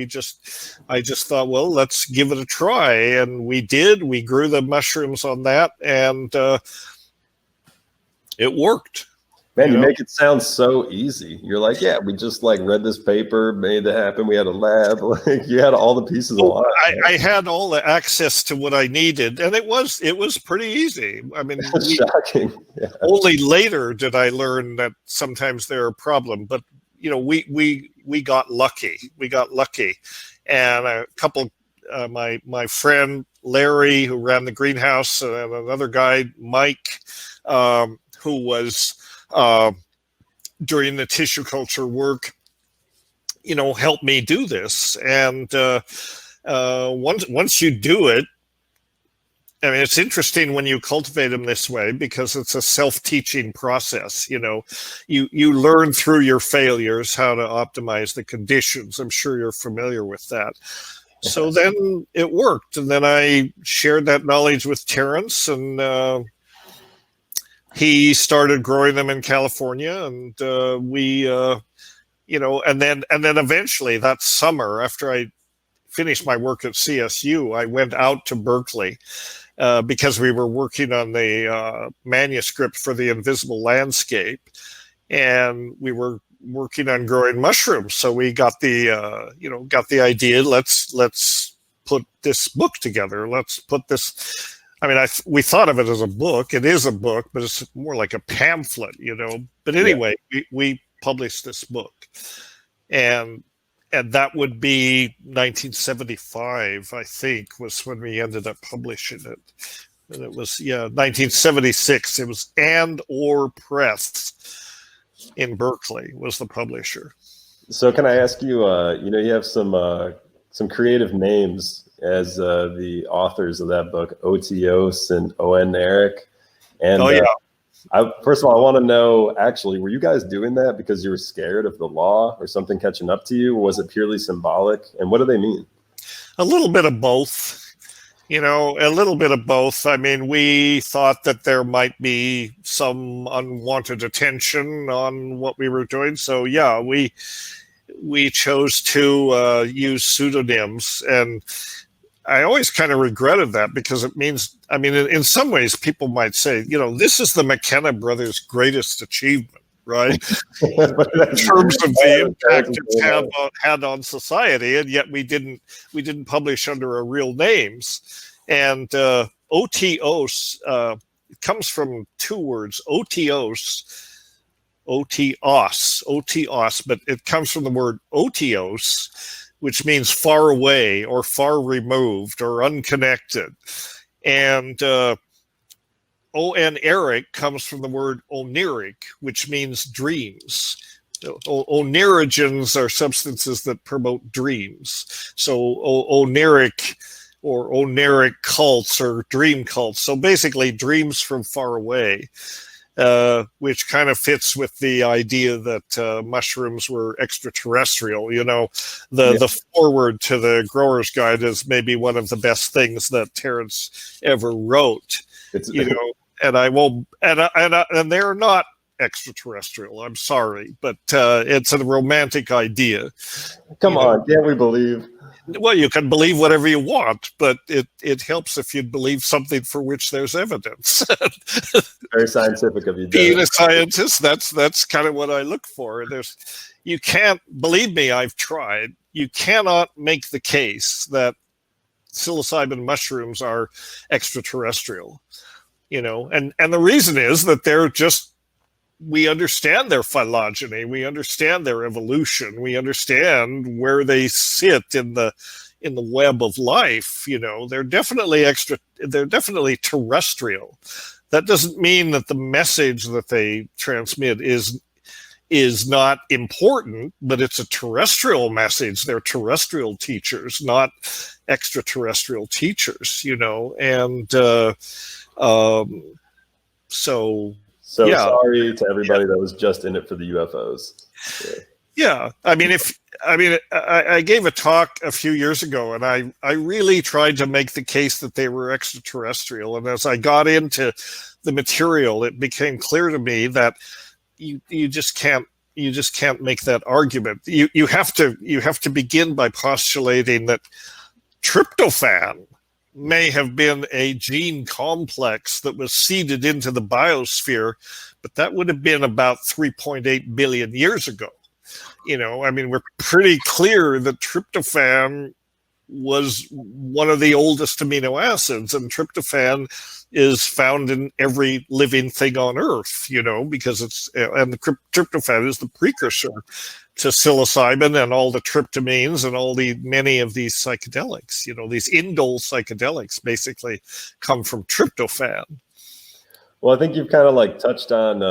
I just thought, well, let's give it a try, and we did. We grew the mushrooms on that, and it worked. Man, you make it sound so easy. You're like, yeah, we just like read this paper, made it happen. We had a lab. Like you had all the pieces aligned. I had all the access to what I needed, and it was pretty easy. I mean, shocking. Yeah. Only later did I learn that sometimes there are problems, but we got lucky. We got lucky, and a couple. My friend Larry, who ran the greenhouse, and another guy, Mike, who was during the tissue culture work, helped me do this. And once you do it, I mean, it's interesting when you cultivate them this way because it's a self-teaching process. You learn through your failures how to optimize the conditions. I'm sure you're familiar with that. So then it worked. And then I shared that knowledge with Terence, and he started growing them in California, and we, and then eventually that summer, after I finished my work at CSU, I went out to Berkeley because we were working on the manuscript for The Invisible Landscape, and we were working on growing mushrooms. So we got the idea. Let's put this book together. Let's put this. I mean, we thought of it as a book. It is a book, but it's more like a pamphlet, But anyway, we published this book, and that would be 1975, I think, was when we ended up publishing it. And it was 1976. It was And/Or Press in Berkeley was the publisher. So can I ask you? You have some creative names as the authors of that book, Otios and O.N. Eric. And first of all, I want to know, actually, were you guys doing that because you were scared of the law or something catching up to you? Or was it purely symbolic? And what do they mean? A little bit of both. A little bit of both. I mean, we thought that there might be some unwanted attention on what we were doing. So, we chose to use pseudonyms. And I always kind of regretted that because it means, I mean, in some ways, people might say, this is the McKenna brothers' greatest achievement, right? In terms of the impact it had on society, and yet we didn't publish under our real names. And Otios comes from two words, otios, but it comes from the word otios, which means far away or far removed or unconnected. And O.N. Eric comes from the word oniric, which means dreams. Onirigens are substances that promote dreams. So oniric or oniric cults or dream cults. So basically dreams from far away. Which kind of fits with the idea that mushrooms were extraterrestrial. The foreword to the Grower's Guide is maybe one of the best things that Terence ever wrote. And I won't, and they're not extraterrestrial. I'm sorry, but it's a romantic idea. Come on, can't we believe? Well, you can believe whatever you want, but it helps if you believe something for which there's evidence. Very scientific of you. Being a scientist, that's kind of what I look for. You can't, believe me, I've tried. You cannot make the case that psilocybin mushrooms are extraterrestrial, and the reason is that they're just, we understand their phylogeny, we understand their evolution, we understand where they sit in the web of life. They're definitely terrestrial. That doesn't mean that the message that they transmit is not important, but it's a terrestrial message. They're terrestrial teachers, not extraterrestrial teachers, and So sorry to everybody that was just in it for the UFOs. Yeah. I gave a talk a few years ago, and I really tried to make the case that they were extraterrestrial. And as I got into the material, it became clear to me that you just can't make that argument. You have to begin by postulating that tryptophan may have been a gene complex that was seeded into the biosphere, but that would have been about 3.8 billion years ago. We're pretty clear that tryptophan was one of the oldest amino acids, and tryptophan is found in every living thing on Earth, because and the tryptophan is the precursor to psilocybin and all the tryptamines and many of these psychedelics. These indole psychedelics basically come from tryptophan. Well, I think you've kind of touched on,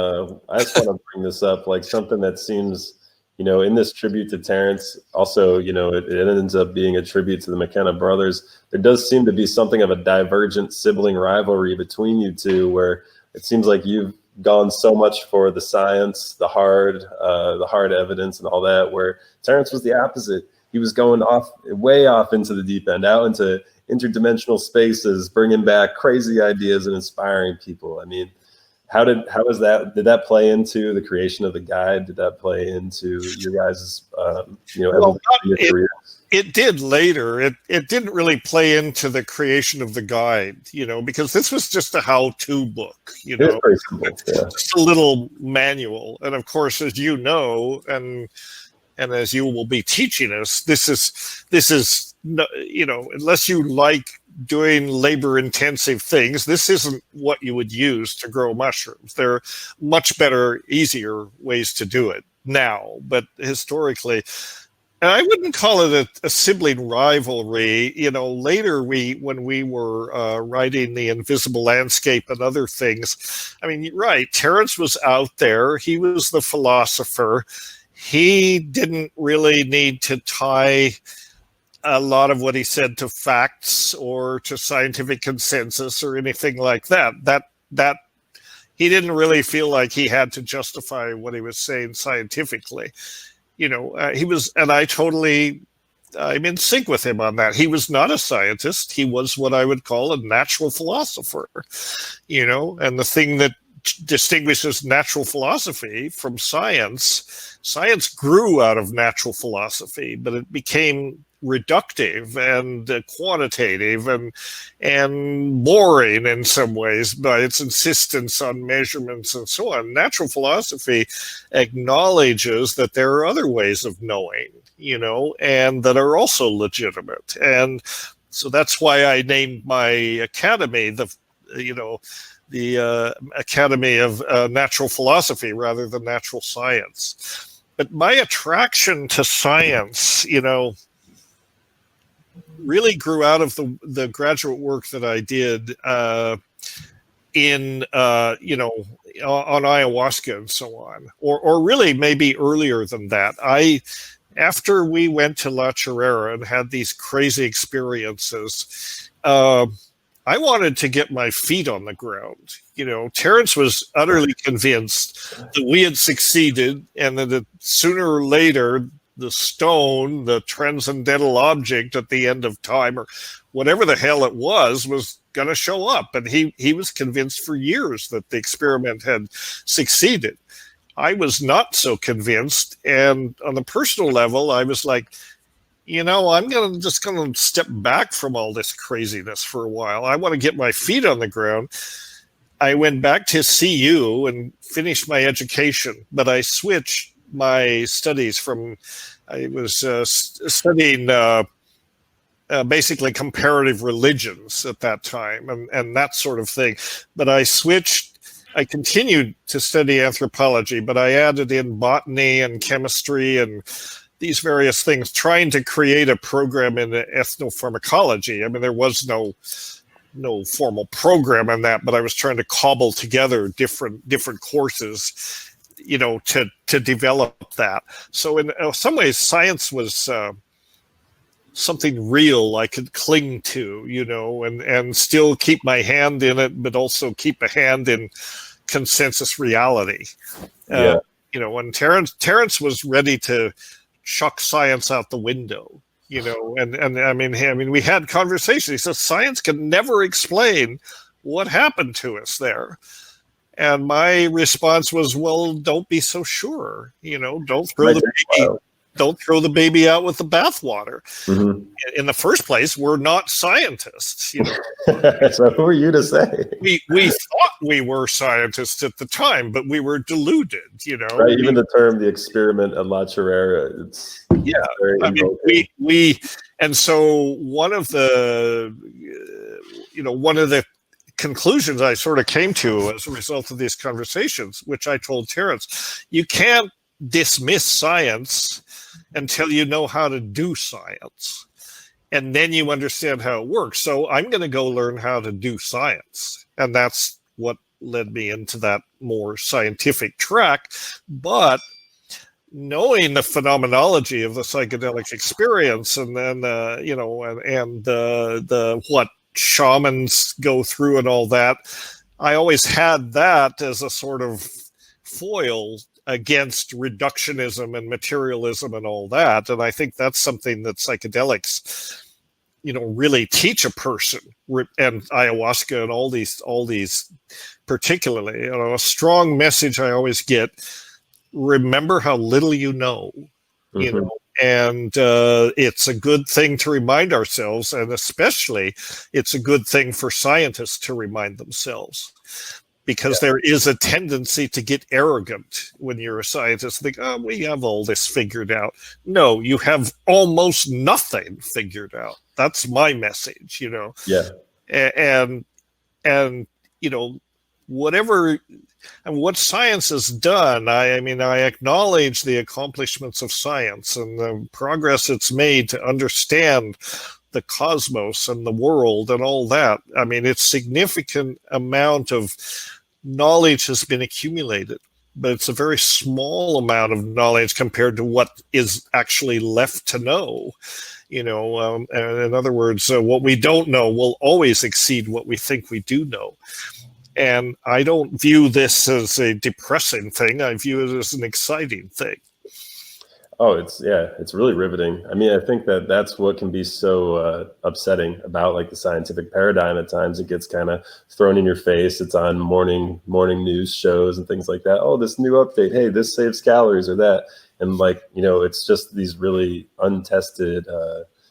I just want to bring this up, something that seems, in this tribute to Terence, also, it ends up being a tribute to the McKenna brothers. There does seem to be something of a divergent sibling rivalry between you two, where it seems like you've gone so much for the science, the hard evidence and all that, where Terence was the opposite. He was going way off into the deep end, out into interdimensional spaces, bringing back crazy ideas and inspiring people. How did that play into the creation of the guide? Did that play into your guys' evolution in your careers? It did later. It didn't really play into the creation of the guide, because this was just a how-to book, It is pretty simple, yeah. just a little manual. And of course, as you know, and as you will be teaching us, this is unless you like doing labor-intensive things, this isn't what you would use to grow mushrooms. There are much better, easier ways to do it now, but historically. And I wouldn't call it a sibling rivalry. Later when we were writing The Invisible Landscape and other things, I mean, right, Terence was out there. He was the philosopher. He didn't really need to tie a lot of what he said to facts or to scientific consensus or anything like that. That he didn't really feel like he had to justify what he was saying scientifically. He was, and I'm in sync with him on that. He was not a scientist. He was what I would call a natural philosopher, and the thing that distinguishes natural philosophy from science grew out of natural philosophy, but it became reductive and quantitative and boring in some ways by its insistence on measurements and so on. Natural philosophy acknowledges that there are other ways of knowing, and that are also legitimate. And so that's why I named my academy the Academy of Natural Philosophy rather than Natural Science. But my attraction to science, really grew out of the graduate work that I did on ayahuasca and so on, or really maybe earlier than that. After we went to La Chorrera and had these crazy experiences, I wanted to get my feet on the ground. Terence was utterly convinced that we had succeeded and that sooner or later the stone, the transcendental object at the end of time, or whatever the hell it was going to show up. And he was convinced for years that the experiment had succeeded. I was not so convinced. And on the personal level, I was like, I'm just going to step back from all this craziness for a while. I want to get my feet on the ground. I went back to CU and finished my education, but I switched my studies from, I was studying basically comparative religions at that time and that sort of thing. But I continued to study anthropology, but I added in botany and chemistry and these various things, trying to create a program in ethnopharmacology. I mean, there was no formal program in that, but I was trying to cobble together different courses, to develop that. So in some ways, science was something real I could cling to, and still keep my hand in it, but also keep a hand in consensus reality. Yeah. When Terence was ready to chuck science out the window, and I mean, we had conversations. He says science can never explain what happened to us there. And my response was, well, don't be so sure. Don't throw the baby out with the bathwater. Mm-hmm. In the first place, we're not scientists. So who are you to say? We thought we were scientists at the time, but we were deluded. Right. Even the term "the experiment at La Chorrera," it's very I mean, and so one of the conclusions I sort of came to as a result of these conversations, which I told Terence, you can't dismiss science until you know how to do science. And then you understand how it works. So I'm going to go learn how to do science. And that's what led me into that more scientific track. But knowing the phenomenology of the psychedelic experience and then, the what shamans go through and all that, I always had that as a sort of foil against reductionism and materialism and all that. And I think that's something that psychedelics, really teach a person, and ayahuasca and all these particularly, a strong message I always get: remember how little you know, And it's a good thing to remind ourselves, and especially it's a good thing for scientists to remind themselves, because there is a tendency to get arrogant when you're a scientist. Think, oh, we have all this figured out. No, you have almost nothing figured out. That's my message, Yeah. And whatever and what science has done, I acknowledge the accomplishments of science and the progress it's made to understand the cosmos and the world and all that. I mean, it's significant amount of knowledge has been accumulated, but it's a very small amount of knowledge compared to what is actually left to know. In other words, what we don't know will always exceed what we think we do know. And I don't view this as a depressing thing. I view it as an exciting thing. Oh, it's really riveting. I mean, I think that's what can be so upsetting about like the scientific paradigm. At times it gets kind of thrown in your face. It's on morning news shows and things like that. Oh, this new update. Hey, this saves calories or that. And like, it's just these really untested,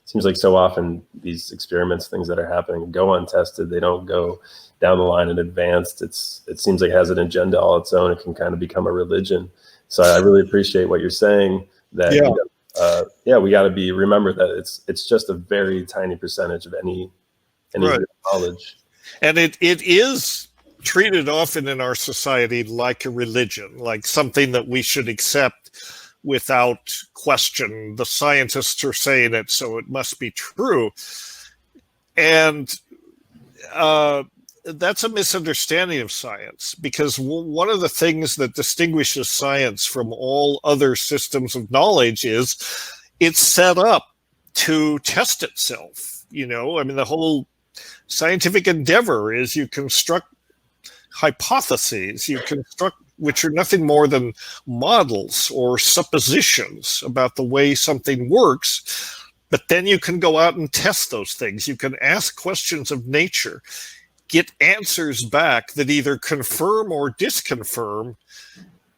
seems like so often these experiments, things that are happening go untested. They don't go down the line and advanced. It seems like it has an agenda all its own. It can kind of become a religion. So I really appreciate what you're saying. That we got to remember that it's just a very tiny percentage of any right. knowledge. And it is treated often in our society like a religion, like something that we should accept without question. The scientists are saying it, so it must be true. And that's a misunderstanding of science, because one of the things that distinguishes science from all other systems of knowledge is it's set up to test itself. The whole scientific endeavor is you construct hypotheses, which are nothing more than models or suppositions about the way something works. But then you can go out and test those things. You can ask questions of nature, get answers back that either confirm or disconfirm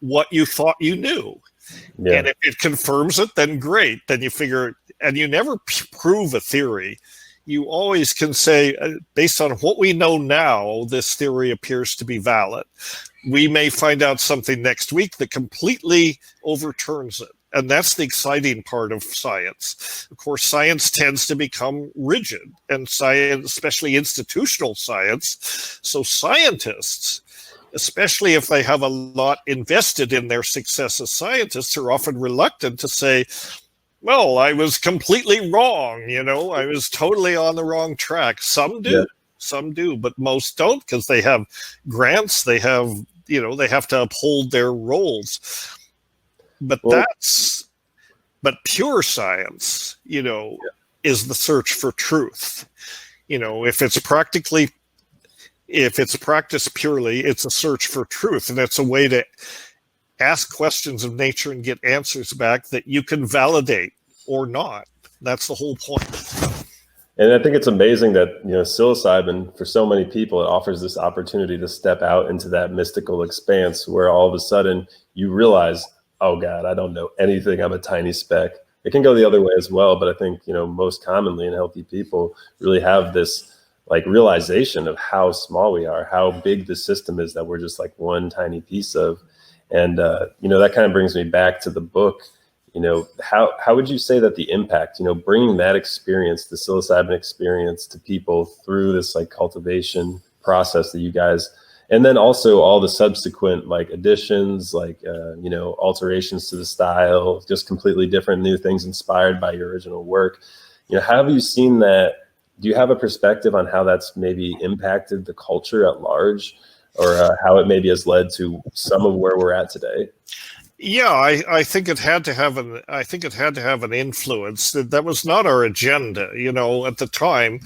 what you thought you knew. Yeah. And if it confirms it, then great. Then you figure, and you never prove a theory. You always can say, based on what we know now, this theory appears to be valid. We may find out something next week that completely overturns it. And that's the exciting part of science. Of course, science tends to become rigid, and science, especially institutional science. So scientists, especially if they have a lot invested in their success as scientists, are often reluctant to say, well, I was completely wrong. I was totally on the wrong track. Some do, but most don't, because they have grants. They have, they have to uphold their roles. But pure science, is the search for truth. If it's practiced purely, it's a search for truth. And it's a way to ask questions of nature and get answers back that you can validate or not. That's the whole point. And I think it's amazing that, psilocybin, for so many people, it offers this opportunity to step out into that mystical expanse where all of a sudden you realize, oh God, I don't know anything. I'm a tiny speck. It can go the other way as well. But I think, most commonly in healthy people really have this like realization of how small we are, how big the system is that we're just like one tiny piece of. And, that kind of brings me back to the book. How would you say that the impact, bringing that experience, the psilocybin experience to people through this like cultivation process that you guys, and then also all the subsequent like additions, like, alterations to the style, just completely different new things inspired by your original work. How have you seen that? Do you have a perspective on how that's maybe impacted the culture at large, or how it maybe has led to some of where we're at today? Yeah, I think it had to have an influence. That was not our agenda, at the time.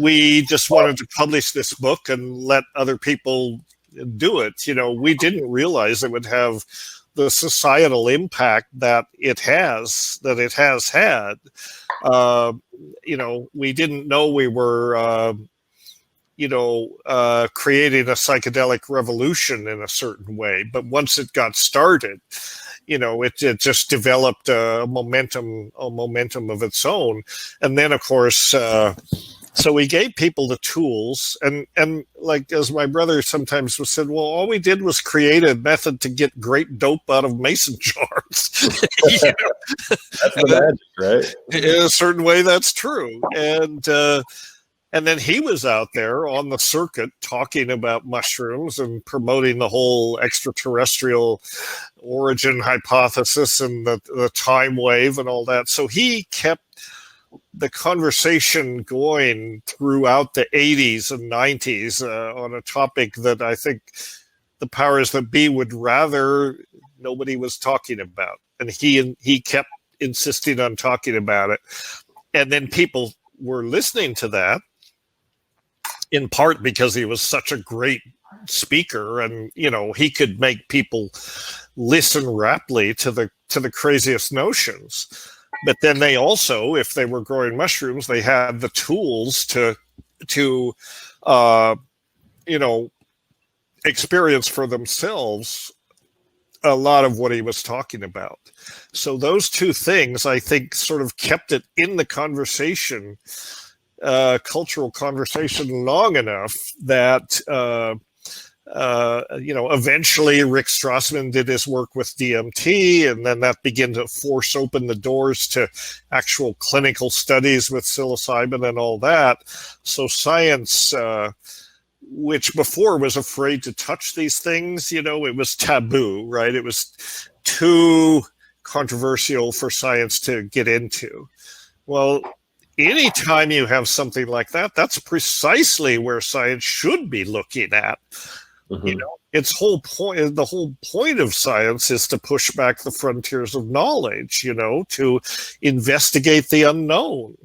We just wanted to publish this book and let other people do it. We didn't realize it would have the societal impact that it has had. We didn't know we were, creating a psychedelic revolution in a certain way. But once it got started, it just developed a momentum of its own. And then, of course, so we gave people the tools, and like, as my brother sometimes said, well, all we did was create a method to get great dope out of mason jars. That's the magic, right? In a certain way, that's true. And then he was out there on the circuit talking about mushrooms and promoting the whole extraterrestrial origin hypothesis and the time wave and all that. So he kept the conversation going throughout the 80s and 90s on a topic that I think the powers that be would rather nobody was talking about. And he kept insisting on talking about it. And then people were listening to that, in part because he was such a great speaker, and he could make people listen raptly to the craziest notions. But then they also, if they were growing mushrooms, they had the tools to experience for themselves a lot of what he was talking about. So those two things, I think, sort of kept it in the conversation, cultural conversation, long enough that eventually Rick Strassman did his work with DMT, and then that began to force open the doors to actual clinical studies with psilocybin and all that. So science, which before was afraid to touch these things, it was taboo, right? It was too controversial for science to get into. Well, anytime you have something like that, that's precisely where science should be looking at. Mm-hmm. The whole point of science is to push back the frontiers of knowledge, to investigate the unknown.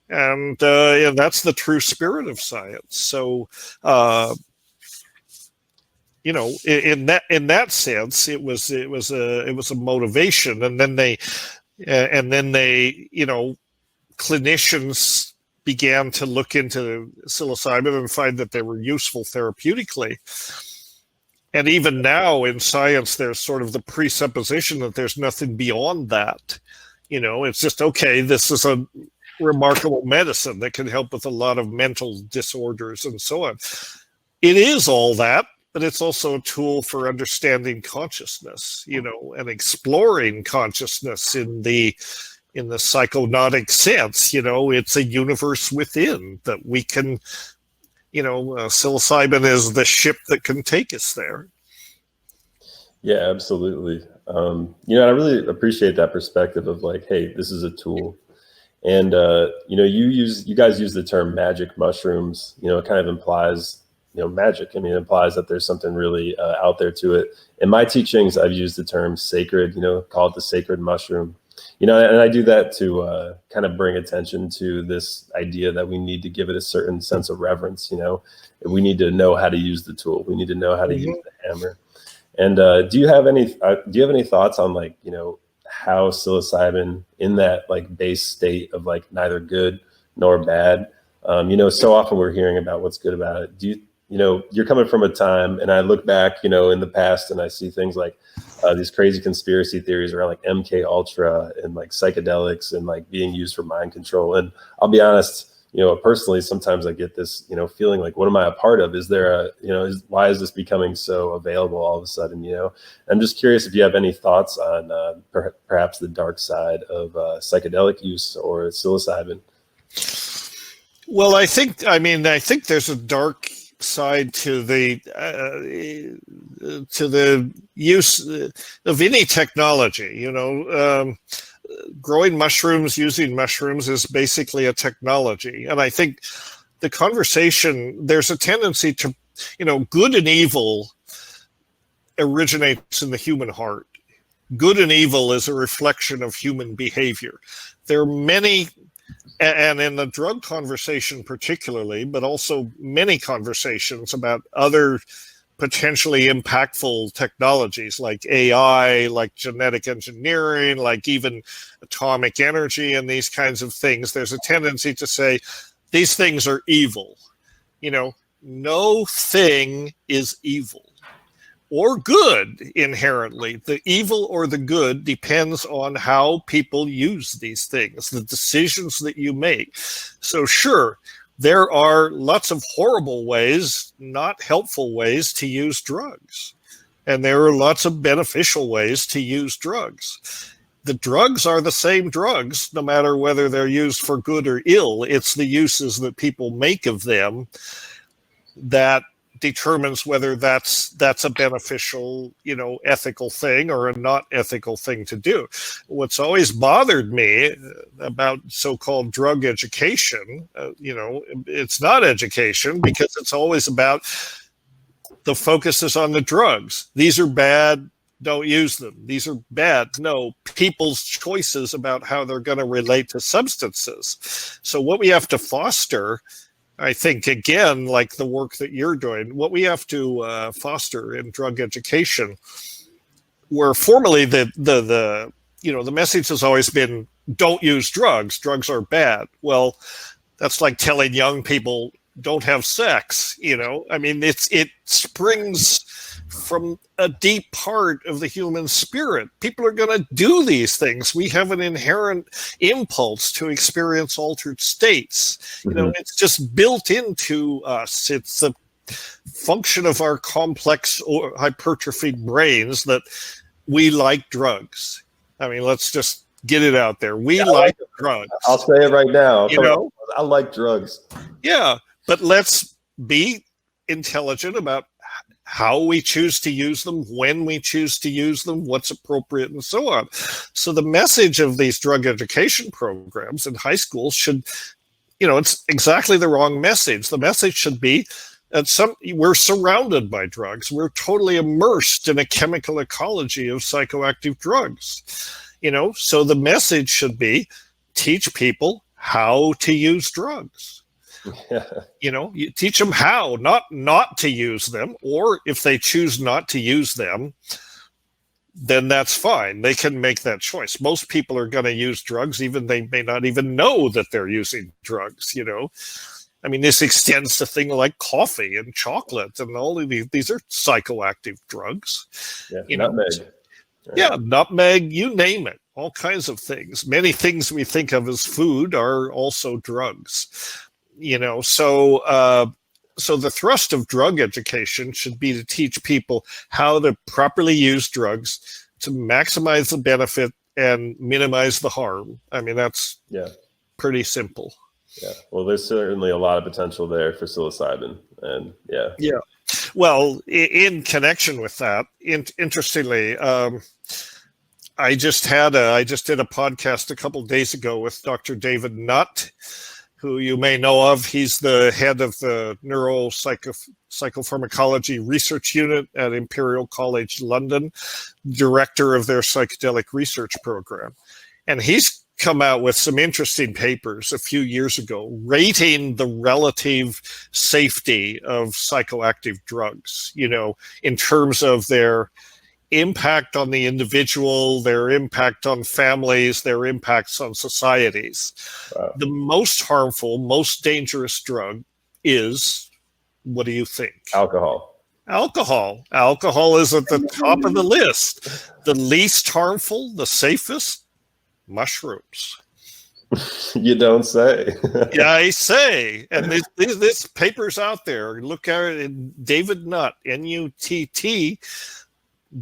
And that's the true spirit of science. So, in that sense, it was a motivation. And then they, clinicians began to look into psilocybin and find that they were useful therapeutically. And even now in science, there's sort of the presupposition that there's nothing beyond that. It's just, okay, this is a remarkable medicine that can help with a lot of mental disorders and so on. It is all that, but it's also a tool for understanding consciousness, and exploring consciousness in the psychonautic sense. It's a universe within that we can, psilocybin is the ship that can take us there. Yeah, absolutely. I really appreciate that perspective of like, hey, this is a tool. And, you guys use the term magic mushrooms. It kind of implies, magic. I mean, it implies that there's something really out there to it. In my teachings, I've used the term sacred, call it the sacred mushroom. And I do that to kind of bring attention to this idea that we need to give it a certain sense of reverence. We need to know how to use the tool. We need to know how to use the hammer. And do you have any thoughts on like, how psilocybin in that like base state of like neither good nor bad? So often we're hearing about what's good about it. Do you're coming from a time, and I look back, in the past, and I see things like these crazy conspiracy theories around like MK Ultra and like psychedelics and like being used for mind control. And I'll be honest, personally, sometimes I get this, feeling like, what am I a part of? Is there why is this becoming so available all of a sudden? I'm just curious if you have any thoughts on perhaps the dark side of psychedelic use or psilocybin. Well, I think there's a dark side to the use of any technology. Growing mushrooms, using mushrooms is basically a technology. And I think the conversation, there's a tendency to, good and evil originates in the human heart. Good and evil is a reflection of human behavior. There are many, and in the drug conversation particularly, but also many conversations about other potentially impactful technologies like AI, like genetic engineering, like even atomic energy and these kinds of things. There's a tendency to say these things are evil. No thing is evil. or good inherently. The evil or the good depends on how people use these things, the decisions that you make. So sure, there are lots of horrible ways, not helpful ways to use drugs. And there are lots of beneficial ways to use drugs. The drugs are the same drugs, no matter whether they're used for good or ill. It's the uses that people make of them that determines whether that's a beneficial, ethical thing or a not ethical thing to do. What's always bothered me about so-called drug education, it's not education because it's always about the focus is on the drugs. These are bad, don't use them. These are bad. No, people's choices about how they're going to relate to substances. So what we have to foster, I think, again, like the work that you're doing, what we have to foster in drug education, where formerly the message has always been, don't use drugs. Drugs are bad. Well, that's like telling young people, don't have sex. It springs from a deep part of the human spirit. People are going to do these things. We have an inherent impulse to experience altered states. It's just built into us. It's a function of our complex or hypertrophied brains that we like drugs. Let's just get it out there. We like drugs. I'll say it right now. I like drugs. Yeah, but let's be intelligent about how we choose to use them, when we choose to use them, what's appropriate, and so on. So the message of these drug education programs in high schools should, it's exactly the wrong message. The message should be that we're surrounded by drugs. We're totally immersed in a chemical ecology of psychoactive drugs. So the message should be, teach people how to use drugs. You teach them how, not to use them, or if they choose not to use them, then that's fine. They can make that choice. Most people are going to use drugs, even they may not even know that they're using drugs. This extends to things like coffee and chocolate, and all of these are psychoactive drugs. Yeah, nutmeg. Yeah, nutmeg, you name it, all kinds of things. Many things we think of as food are also drugs. So the thrust of drug education should be to teach people how to properly use drugs to maximize the benefit and minimize the harm. That's pretty simple. Yeah. Well, there's certainly a lot of potential there for psilocybin, and yeah. Yeah. Well, in connection with that, interestingly, I just did a podcast a couple of days ago with Dr. David Nutt, who you may know of. He's the head of the Neuropsychopharmacology Research Unit at Imperial College London, director of their psychedelic research program. And he's come out with some interesting papers a few years ago rating the relative safety of psychoactive drugs, in terms of their impact on the individual, their impact on families, their impacts on societies. Wow. The most harmful, most dangerous drug is, what do you think? Alcohol. Alcohol is at the top of the list. The least harmful, the safest, mushrooms. You don't say. Yeah, I say. And this paper's out there. Look at it. David Nutt, Nutt.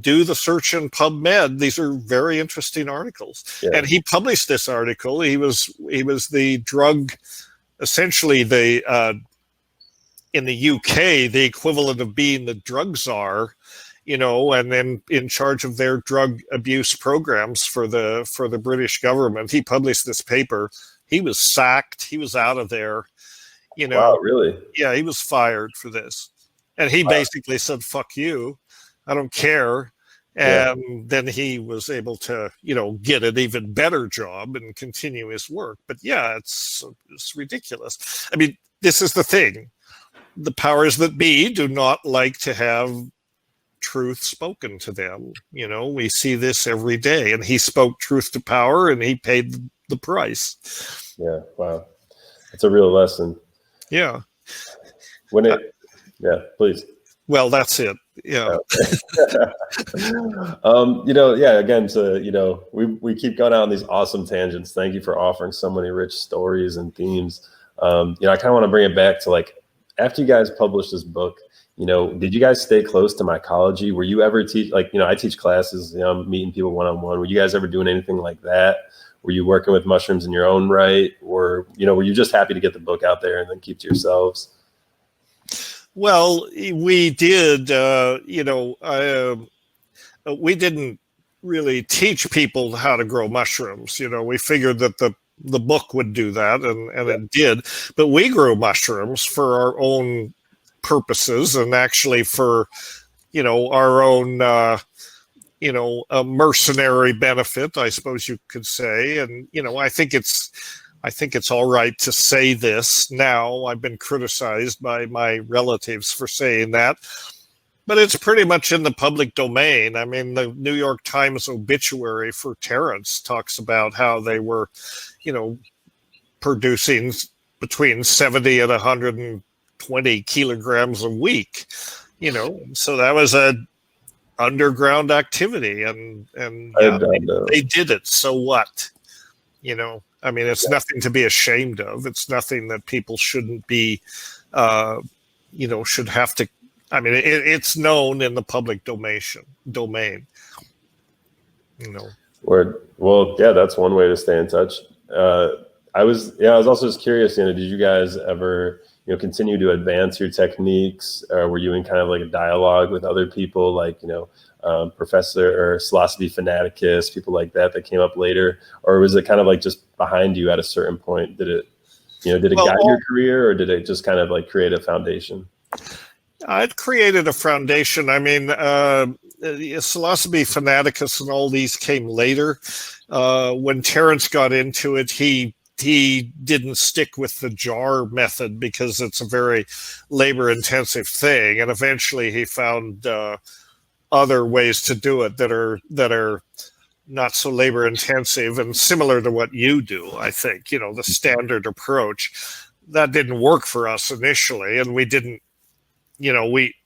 Do the search in PubMed. These are very interesting articles. Yeah. And he published this article. He was the drug, essentially in the UK, the equivalent of being the drug czar, and then in charge of their drug abuse programs for the British government. He published this paper. He was sacked. He was out of there. Wow, really? Yeah, he was fired for this. And he basically said, fuck you. I don't care. And then he was able to, get an even better job and continue his work. But yeah, it's ridiculous. This is the thing. The powers that be do not like to have truth spoken to them. We see this every day. And he spoke truth to power, and he paid the price. Yeah, wow. It's a real lesson. Yeah. Yeah, please. Well, that's it. Yeah. Yeah, again, we keep going out on these awesome tangents. Thank you for offering so many rich stories and themes. I kind of want to bring it back to like, after you guys published this book, did you guys stay close to mycology? Were you ever I teach classes, I'm meeting people one-on-one. Were you guys ever doing anything like that? Were you working with mushrooms in your own right? Or, were you just happy to get the book out there and then keep to yourselves? Well, we did, we didn't really teach people how to grow mushrooms. We figured that the book would do that, and it did. But we grew mushrooms for our own purposes, and actually for, our own, a mercenary benefit, I suppose you could say. And, I think it's all right to say this now. I've been criticized by my relatives for saying that, but it's pretty much in the public domain. I mean, the New York Times obituary for Terence talks about how they were, producing between 70 and 120 kilograms a week, so that was a underground activity, and they did it. So what? I mean, it's nothing to be ashamed of. It's nothing that people shouldn't be, should have to. I mean, it's known in the public domain. Well, yeah, that's one way to stay in touch. I was also just curious, did you guys ever, continue to advance your techniques? Were you in kind of like a dialogue with other people, like, Professor or Philosophy Fanaticus, people like that came up later? Or was it kind of like just behind you at a certain point? Did it guide your career, or did it just kind of like create a foundation? I'd created a foundation. I mean, Philosophy Fanaticus and all these came later. When Terence got into it, he didn't stick with the jar method because it's a very labor-intensive thing, and eventually he found other ways to do it that are not so labor-intensive and similar to what you do. I think the standard approach that didn't work for us initially, and we didn't.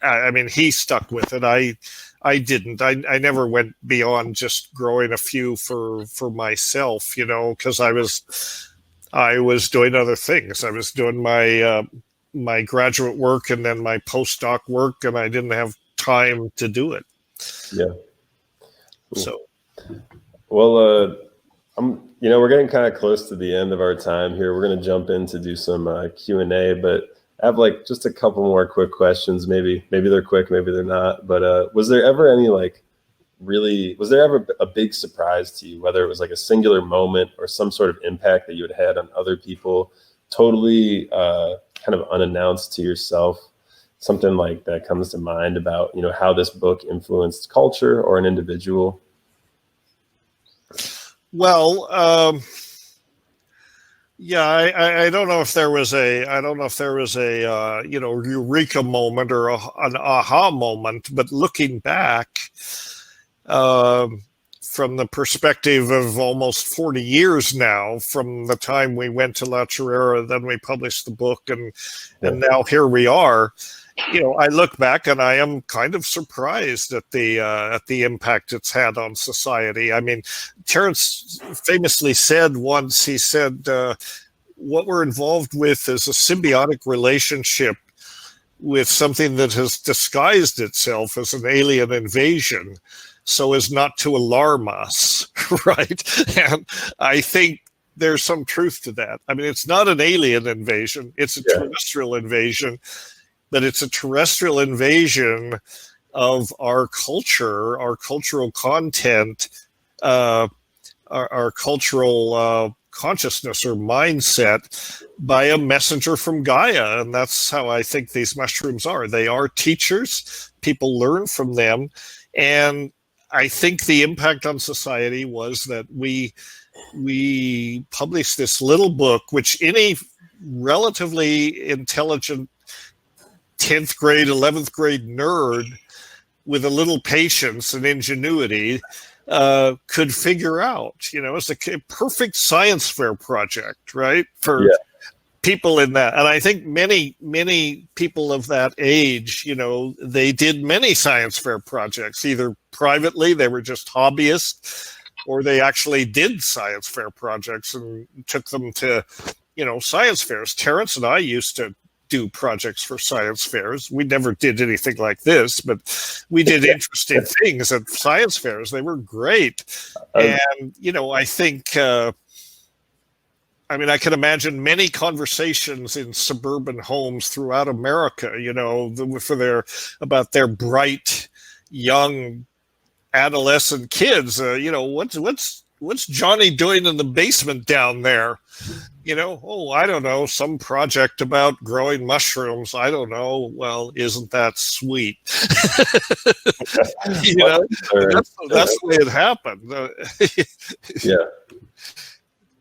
I mean, he stuck with it. I didn't. I never went beyond just growing a few for myself, because I was doing other things. I was doing my graduate work and then my postdoc work, and I didn't have time to do it. Yeah. Cool. So, well, we're getting kind of close to the end of our time here. We're going to jump in to do some Q&A, but I have like just a couple more quick questions. Maybe they're quick, maybe they're not. But was there ever a big surprise to you, whether it was like a singular moment or some sort of impact that you had on other people, totally kind of unannounced to yourself? Something like that comes to mind about, how this book influenced culture or an individual? Well, I don't know if there was a eureka moment or an aha moment, but looking back, from the perspective of almost 40 years now, from the time we went to La Chorrera, then we published the book, and now here we are. I look back and I am kind of surprised at the impact it's had on society. I mean, Terence famously said once, he said, what we're involved with is a symbiotic relationship with something that has disguised itself as an alien invasion so as not to alarm us, right? And I think there's some truth to that. I mean, it's not an alien invasion, it's a terrestrial invasion. But it's a terrestrial invasion of our culture, our cultural content, our cultural consciousness or mindset by a messenger from Gaia. And that's how I think these mushrooms are. They are teachers. People learn from them. And I think the impact on society was that we published this little book, which any relatively intelligent 10th grade, 11th grade nerd with a little patience and ingenuity could figure out. It's a perfect science fair project, right? people in that, and I think many people of that age, they did many science fair projects, either privately, they were just hobbyists, or they actually did science fair projects and took them to, science fairs. Terence and I used to do projects for science fairs. We never did anything like this, but we did interesting things at science fairs. They were great. And, I think, I can imagine many conversations in suburban homes throughout America, about their bright, young, adolescent kids. What's Johnny doing in the basement down there? I don't know, some project about growing mushrooms. I don't know. Well, isn't that sweet? That's the way it happened. Yeah.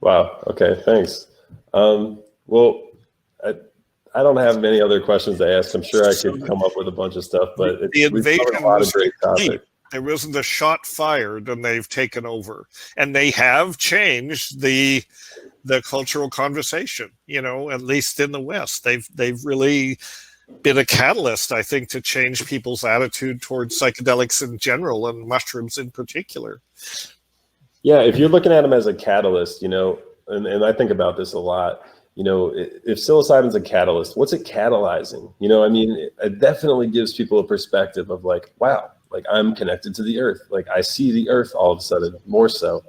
Wow. Okay. Thanks. Well, I don't have many other questions to ask. I'm sure I could come up with a bunch of stuff, but the invasion a lot of great topics. There wasn't a shot fired, and they've taken over, and they have changed the cultural conversation. At least in the West, they've really been a catalyst, I think, to change people's attitude towards psychedelics in general and mushrooms in particular. Yeah, if you're looking at them as a catalyst, and I think about this a lot. If psilocybin's a catalyst, what's it catalyzing? It definitely gives people a perspective of like, wow. Like I'm connected to the earth. Like I see the earth all of a sudden more so.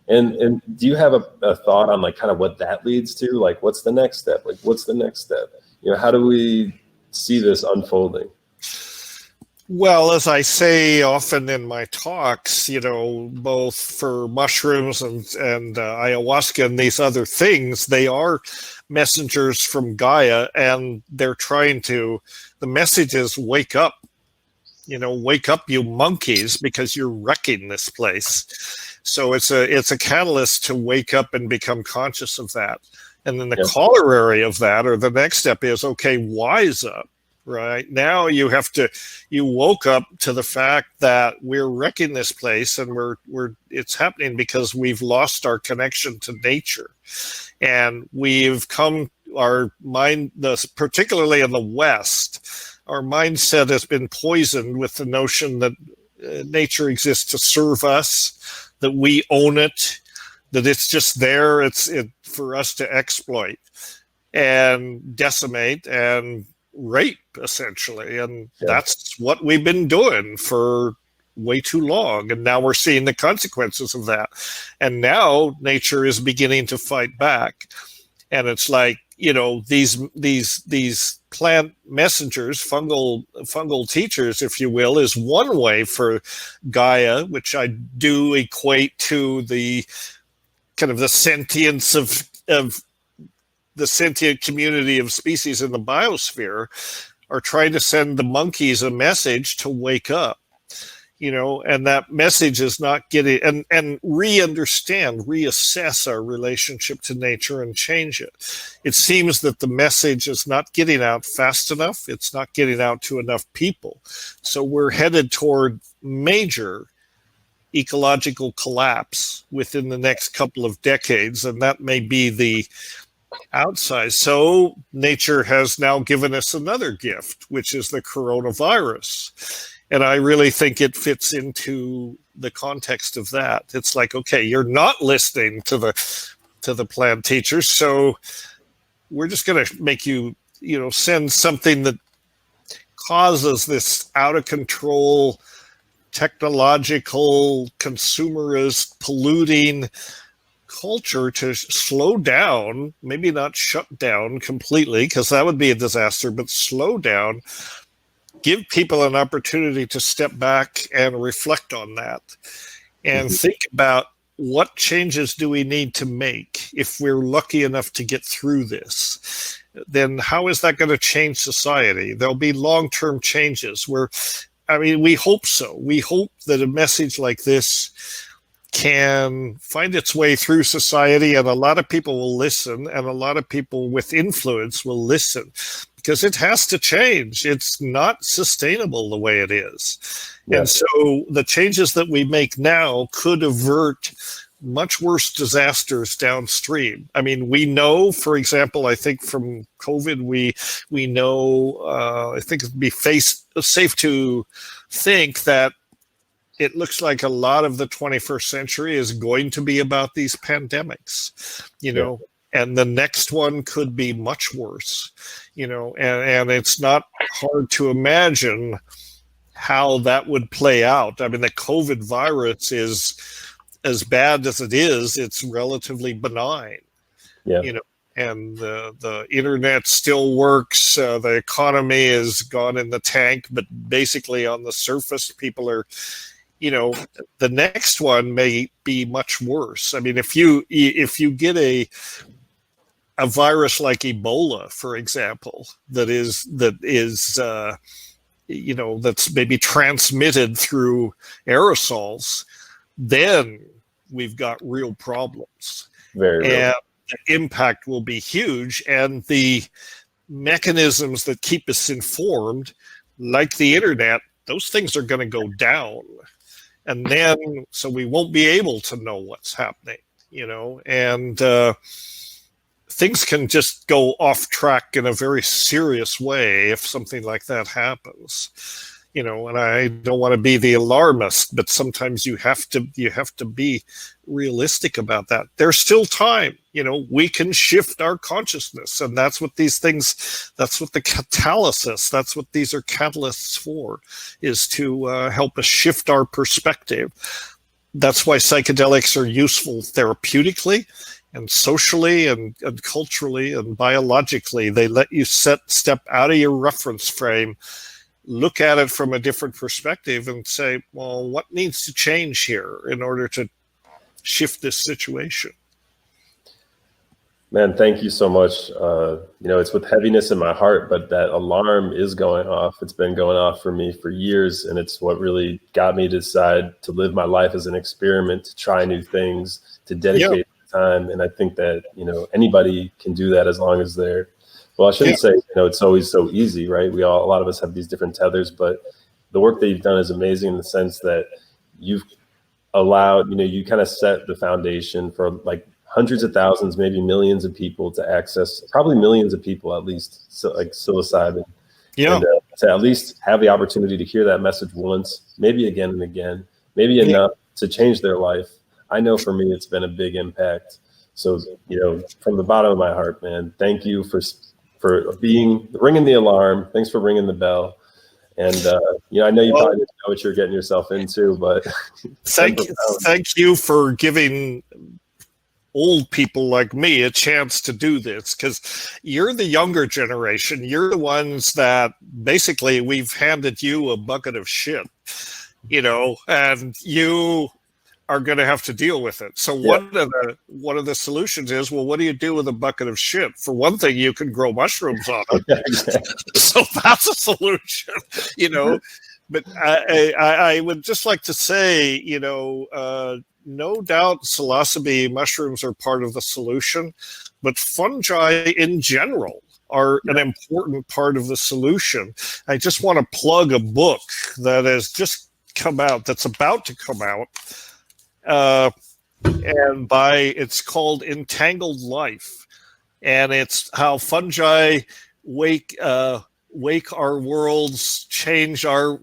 And do you have a thought on like kind of what that leads to? Like what's the next step? Like what's the next step? How do we see this unfolding? Well, as I say often in my talks, both for mushrooms and ayahuasca and these other things, they are messengers from Gaia, and they're the message is wake up. Wake up, you monkeys, because you're wrecking this place. So it's a catalyst to wake up and become conscious of that. And then the corollary of that, or the next step is, okay, wise up, right? Now you woke up to the fact that we're wrecking this place, and it's happening because we've lost our connection to nature. And our mind, particularly in the West, our mindset has been poisoned with the notion that nature exists to serve us, that we own it, that it's just there, for us to exploit and decimate and rape, essentially. And that's what we've been doing for way too long. And now we're seeing the consequences of that. And now nature is beginning to fight back. And it's like, these plant messengers, fungal teachers, if you will, is one way for Gaia, which I do equate to the kind of the sentience of the sentient community of species in the biosphere, are trying to send the monkeys a message to wake up. And that message is not getting, and reassess our relationship to nature and change it. It seems that the message is not getting out fast enough. It's not getting out to enough people. So we're headed toward major ecological collapse within the next couple of decades, and that may be the outside. So nature has now given us another gift, which is the coronavirus. And I really think it fits into the context of that. It's like, okay, you're not listening to the plant teachers, so we're just going to make you, send something that causes this out of control, technological, consumerist, polluting culture to slow down, maybe not shut down completely, because that would be a disaster, but slow down. Give people an opportunity to step back and reflect on that and think about what changes do we need to make if we're lucky enough to get through this. Then how is that going to change society? There'll be long-term changes we hope so. We hope that a message like this can find its way through society, and a lot of people will listen, and a lot of people with influence will listen. Because it has to change. It's not sustainable the way it is. Yes. And so the changes that we make now could avert much worse disasters downstream. I mean, we know, for example, I think from COVID, we know, I think it'd be safe to think that it looks like a lot of the 21st century is going to be about these pandemics, and the next one could be much worse, and it's not hard to imagine how that would play out. I mean, the COVID virus is, as bad as it is, it's relatively benign, and the internet still works. The economy has gone in the tank, but basically on the surface, people are, the next one may be much worse. I mean, if you get a virus like Ebola, for example, that's maybe transmitted through aerosols, then we've got real problems. Very real. And the impact will be huge. And the mechanisms that keep us informed, like the internet, those things are going to go down. And then, so we won't be able to know what's happening, and things can just go off track in a very serious way if something like that happens. And I don't want to be the alarmist, but sometimes you have to be realistic about that. There's still time. We can shift our consciousness, and that's what these things. That's what the catalysis. That's what these are catalysts for, is to help us shift our perspective. That's why psychedelics are useful therapeutically, and socially, and culturally, and biologically. They let you step out of your reference frame, look at it from a different perspective, and say, well, what needs to change here in order to shift this situation? Man, thank you so much. It's with heaviness in my heart, but that alarm is going off. It's been going off for me for years, and it's what really got me to decide to live my life as an experiment, to try new things, to dedicate time. And I think that, anybody can do that as long as they're, well, I shouldn't say, it's always so easy, right? A lot of us have these different tethers, but the work that you've done is amazing in the sense that you've allowed, you kind of set the foundation for like hundreds of thousands, maybe millions of people to access, probably millions of people at least, so like psilocybin. And to at least have the opportunity to hear that message once, maybe again and again, maybe enough to change their life. I know for me, it's been a big impact. So, from the bottom of my heart, man, thank you for ringing the alarm. Thanks for ringing the bell. And, I know you probably didn't know what you're getting yourself into, but thank you for giving old people like me a chance to do this, because you're the younger generation. You're the ones that basically we've handed you a bucket of shit, and you are going to have to deal with it. So one of the solutions is, well, what do you do with a bucket of shit? For one thing, you can grow mushrooms on it. So that's a solution, But I would just like to say, no doubt psilocybe mushrooms are part of the solution, but fungi in general are an important part of the solution. I just want to plug a book that has just come out, that's about to come out. It's called Entangled Life, and it's how fungi wake our worlds, change our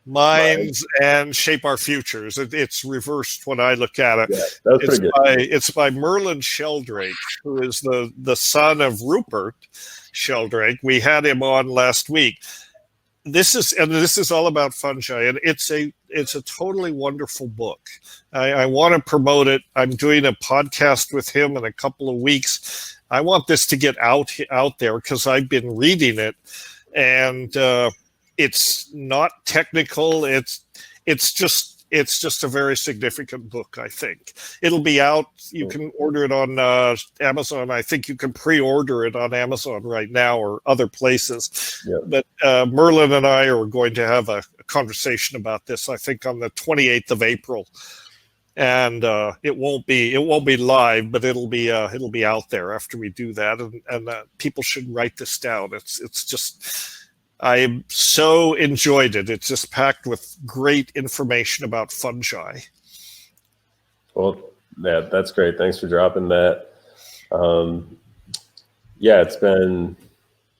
minds, and shape our futures. It's reversed when I look at it. It's by Merlin Sheldrake, who is the son of Rupert Sheldrake. We had him on last week. This is all about fungi, and it's a totally wonderful book. I want to promote it. I'm doing a podcast with him in a couple of weeks. I want this to get out there because I've been reading it, and it's not technical. It's just a very significant book, I think. It'll be out. You can order it on Amazon. I think you can pre-order it on Amazon right now or other places. Yeah. But Merlin and I are going to have a conversation about this, I think, on the 28th of April. And it won't be live, but it'll be out there after we do that. And people should write this down. It's just, I so enjoyed it. It's just packed with great information about fungi. Well, Yeah, that's great. Thanks for dropping that. Yeah, it's been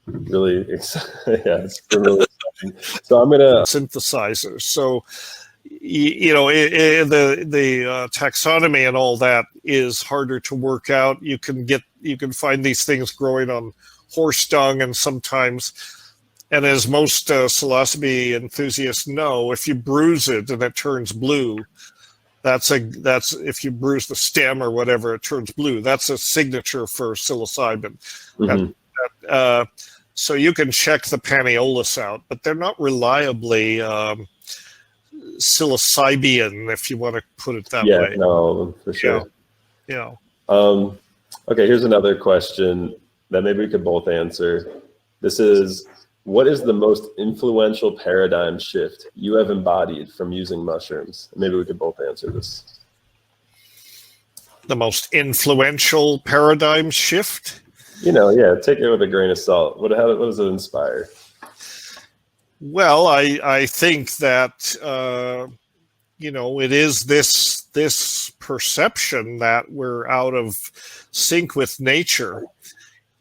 really exciting. Yeah, it's been really exciting. So I'm gonna synthesizers. So the taxonomy and all that is harder to work out. You can find these things growing on horse dung, and sometimes, and as most psilocybe enthusiasts know, if you bruise it and it turns blue, that's if you bruise the stem or whatever, it turns blue. That's a signature for psilocybin. Mm-hmm. So you can check the paneolus out, but they're not reliably psilocybian, if you want to put it that way. Yeah, no, for sure. Yeah. Okay, here's another question that maybe we could both answer. This is, what is the most influential paradigm shift you have embodied from using mushrooms? Maybe we could both answer this. The most influential paradigm shift? Yeah, take it with a grain of salt. What does it inspire? Well, I think that it is this perception that we're out of sync with nature.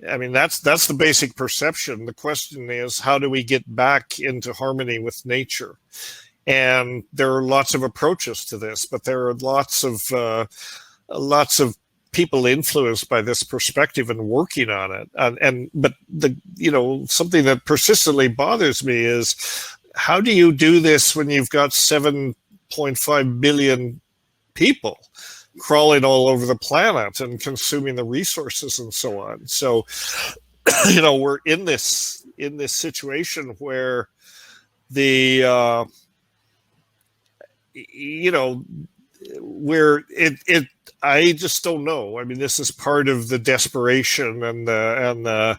I mean, that's the basic perception. The question is, how do we get back into harmony with nature? And there are lots of approaches to this, but there are lots of people influenced by this perspective and working on it. But something that persistently bothers me is, how do you do this when you've got 7.5 billion people crawling all over the planet and consuming the resources and so on? So, we're in this situation where I just don't know. I mean, this is part of the desperation and the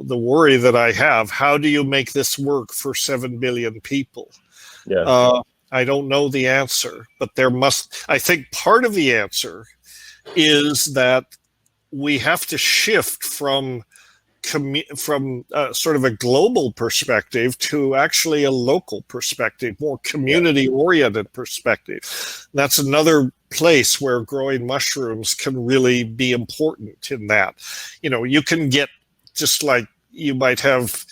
worry that I have. How do you make this work for 7 billion people? Yeah. I don't know the answer, but I think part of the answer is that we have to shift from sort of a global perspective to actually a local perspective, more community-oriented perspective. That's another place where growing mushrooms can really be important in that. You can get, just like you might have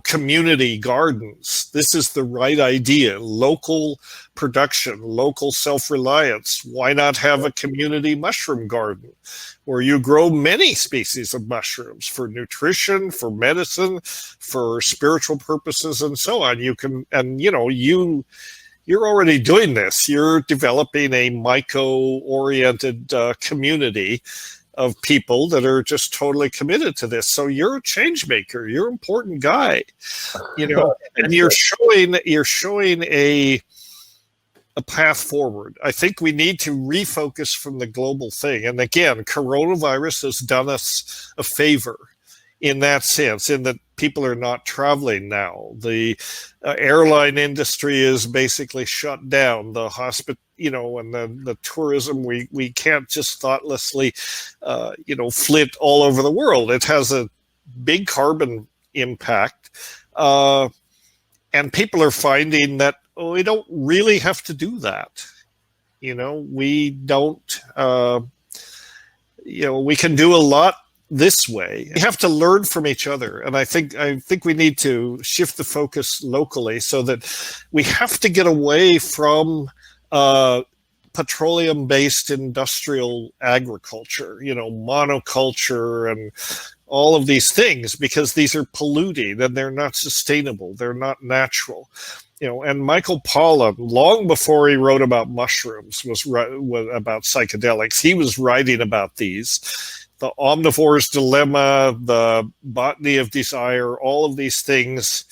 community gardens. This is the right idea. Local production, local self-reliance. Why not have a community mushroom garden where you grow many species of mushrooms for nutrition, for medicine, for spiritual purposes, and so on? You're already doing this. You're developing a myco-oriented community of people that are just totally committed to this. So you're a change maker. You're an important guy, and you're showing a path forward. I think we need to refocus from the global thing. And again, coronavirus has done us a favor in that sense, in that people are not traveling now. The airline industry is basically shut down. The hospital, and the tourism, we can't just thoughtlessly, flit all over the world. It has a big carbon impact. And people are finding that, we don't really have to do that. We don't, we can do a lot this way. We have to learn from each other. And I think we need to shift the focus locally, so that we have to get away from petroleum-based industrial agriculture, monoculture and all of these things, because these are polluting and they're not sustainable. They're not natural. And Michael Pollan, long before he wrote about mushrooms, was about psychedelics. He was writing about these. The Omnivore's Dilemma, the Botany of Desire, all of these things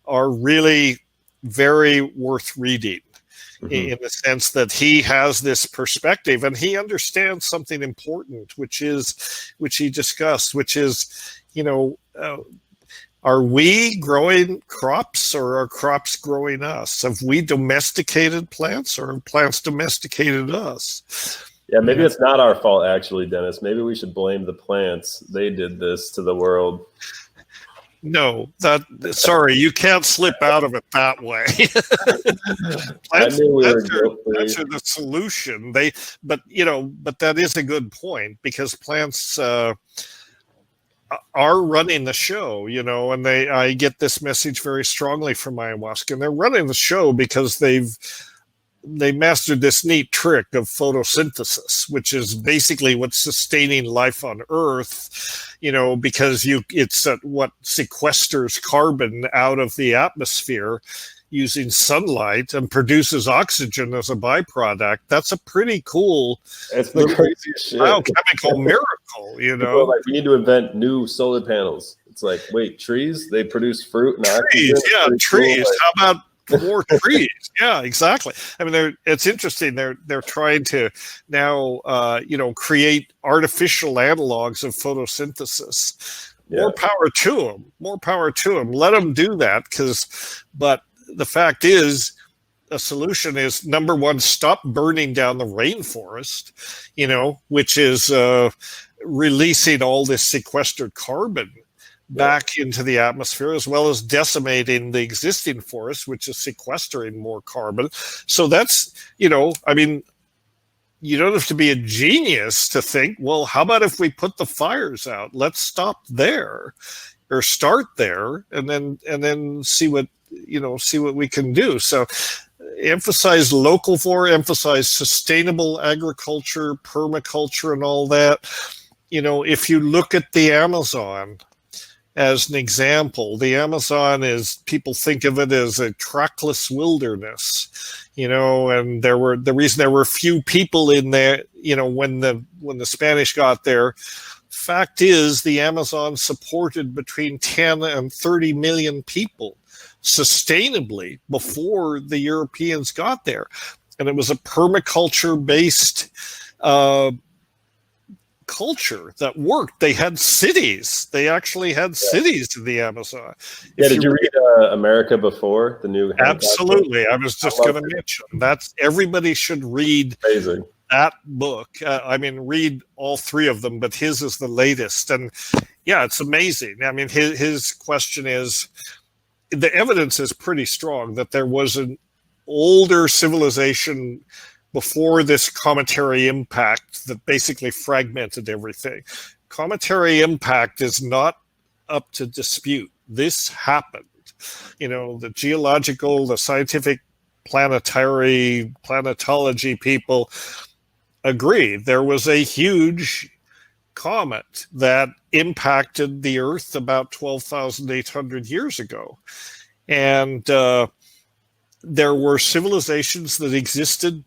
are really very worth reading, in the sense that he has this perspective and he understands something important, which he discussed, which is, are we growing crops, or are crops growing us? Have we domesticated plants, or have plants domesticated us? Yeah, maybe it's not our fault, actually, Dennis. Maybe we should blame the plants. They did this to the world. No, sorry, you can't slip out of it that way. Plants are the solution. But that is a good point, because plants are running the show, and I get this message very strongly from ayahuasca, and they're running the show because they mastered this neat trick of photosynthesis, which is basically what's sustaining life on Earth, because it's what sequesters carbon out of the atmosphere using sunlight and produces oxygen as a byproduct. That's a pretty cool, it's the craziest shit, biochemical miracle. Like, we need to invent new solar panels. It's like, wait, trees, they produce fruit and trees, oxygen. Trees. Cool. How about more trees? Yeah, exactly. I mean, it's interesting. They're trying to now, create artificial analogs of photosynthesis. Yeah. More power to them. Let them do that. But the fact is, a solution is, number one, stop burning down the rainforest, which is releasing all this sequestered carbon back into the atmosphere, as well as decimating the existing forest, which is sequestering more carbon. So that's, you don't have to be a genius to think, well, how about if we put the fires out? Let's stop there, or start there, and then see what we can do. So emphasize emphasize sustainable agriculture, permaculture, and all that. If you look at the Amazon as an example, the Amazon people think of it as a trackless wilderness, and the reason there were few people in there, when the Spanish got there. Fact is, the Amazon supported between 10 and 30 million people sustainably before the Europeans got there. And it was a permaculture-based culture that worked. They had cities. They actually had cities in the Amazon. Did you read America Before, the new? Absolutely. I was just going to mention everybody should read that book. Read all three of them, but his is the latest. And yeah, it's amazing. I mean, his question is, the evidence is pretty strong that there was an older civilization before this cometary impact that basically fragmented everything. Cometary impact is not up to dispute. This happened. The geological, the scientific, planetology people agree. There was a huge comet that impacted the Earth about 12,800 years ago. And there were civilizations that existed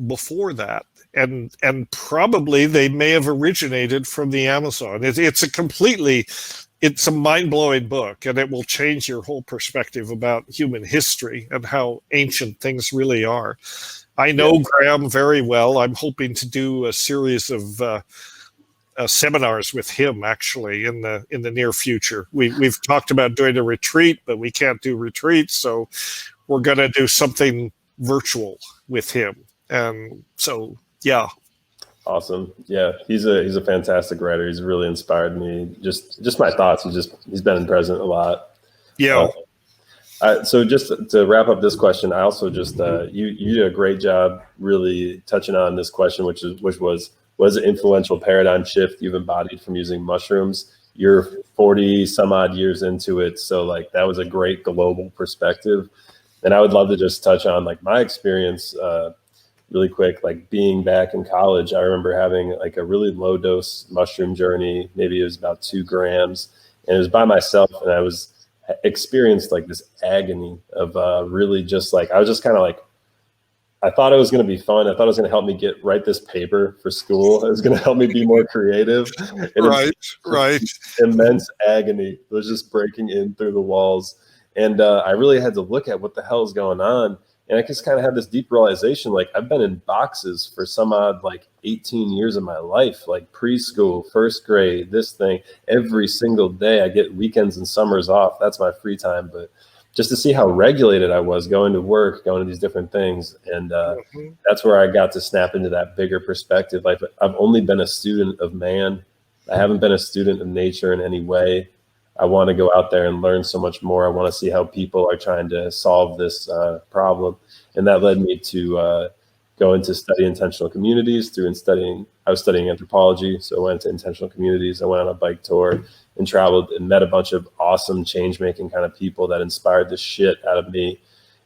before that, and probably they may have originated from the Amazon. It's a mind-blowing book, and it will change your whole perspective about human history and how ancient things really are. I know Graham very well. I'm hoping to do a series of seminars with him actually in the near future. We've talked about doing a retreat, but we can't do retreats, so we're going to do something virtual with him. And so, yeah. Awesome. Yeah, he's a fantastic writer. He's really inspired me. Just my thoughts. He's been present a lot. Yeah. So just to wrap up this question, I also just you did a great job really touching on this question, which was an influential paradigm shift you've embodied from using mushrooms. You're 40 some odd years into it, so like that was a great global perspective. And I would love to just touch on like my experience really quick, like being back in college. I remember having like a really low dose mushroom journey. Maybe it was about 2 grams, and it was by myself, and I was experienced like this agony of really just like, I was just kind of like, I thought it was going to be fun. I thought it was going to help me write this paper for school. It was going to help me be more creative. And right. Immense agony. It was just breaking in through the walls. And I really had to look at what the hell is going on. And I just kind of had this deep realization, like I've been in boxes for some odd like 18 years of my life, like preschool, first grade, this thing, every single day. I get weekends and summers off. That's my free time. But just to see how regulated I was going to work, going to these different things. And that's where I got to snap into that bigger perspective. Like I've only been a student of man. I haven't been a student of nature in any way. I want to go out there and learn so much more. I want to see how people are trying to solve this problem. And that led me to go into study intentional communities I was studying anthropology. So I went to intentional communities. I went on a bike tour and traveled and met a bunch of awesome change making kind of people that inspired the shit out of me.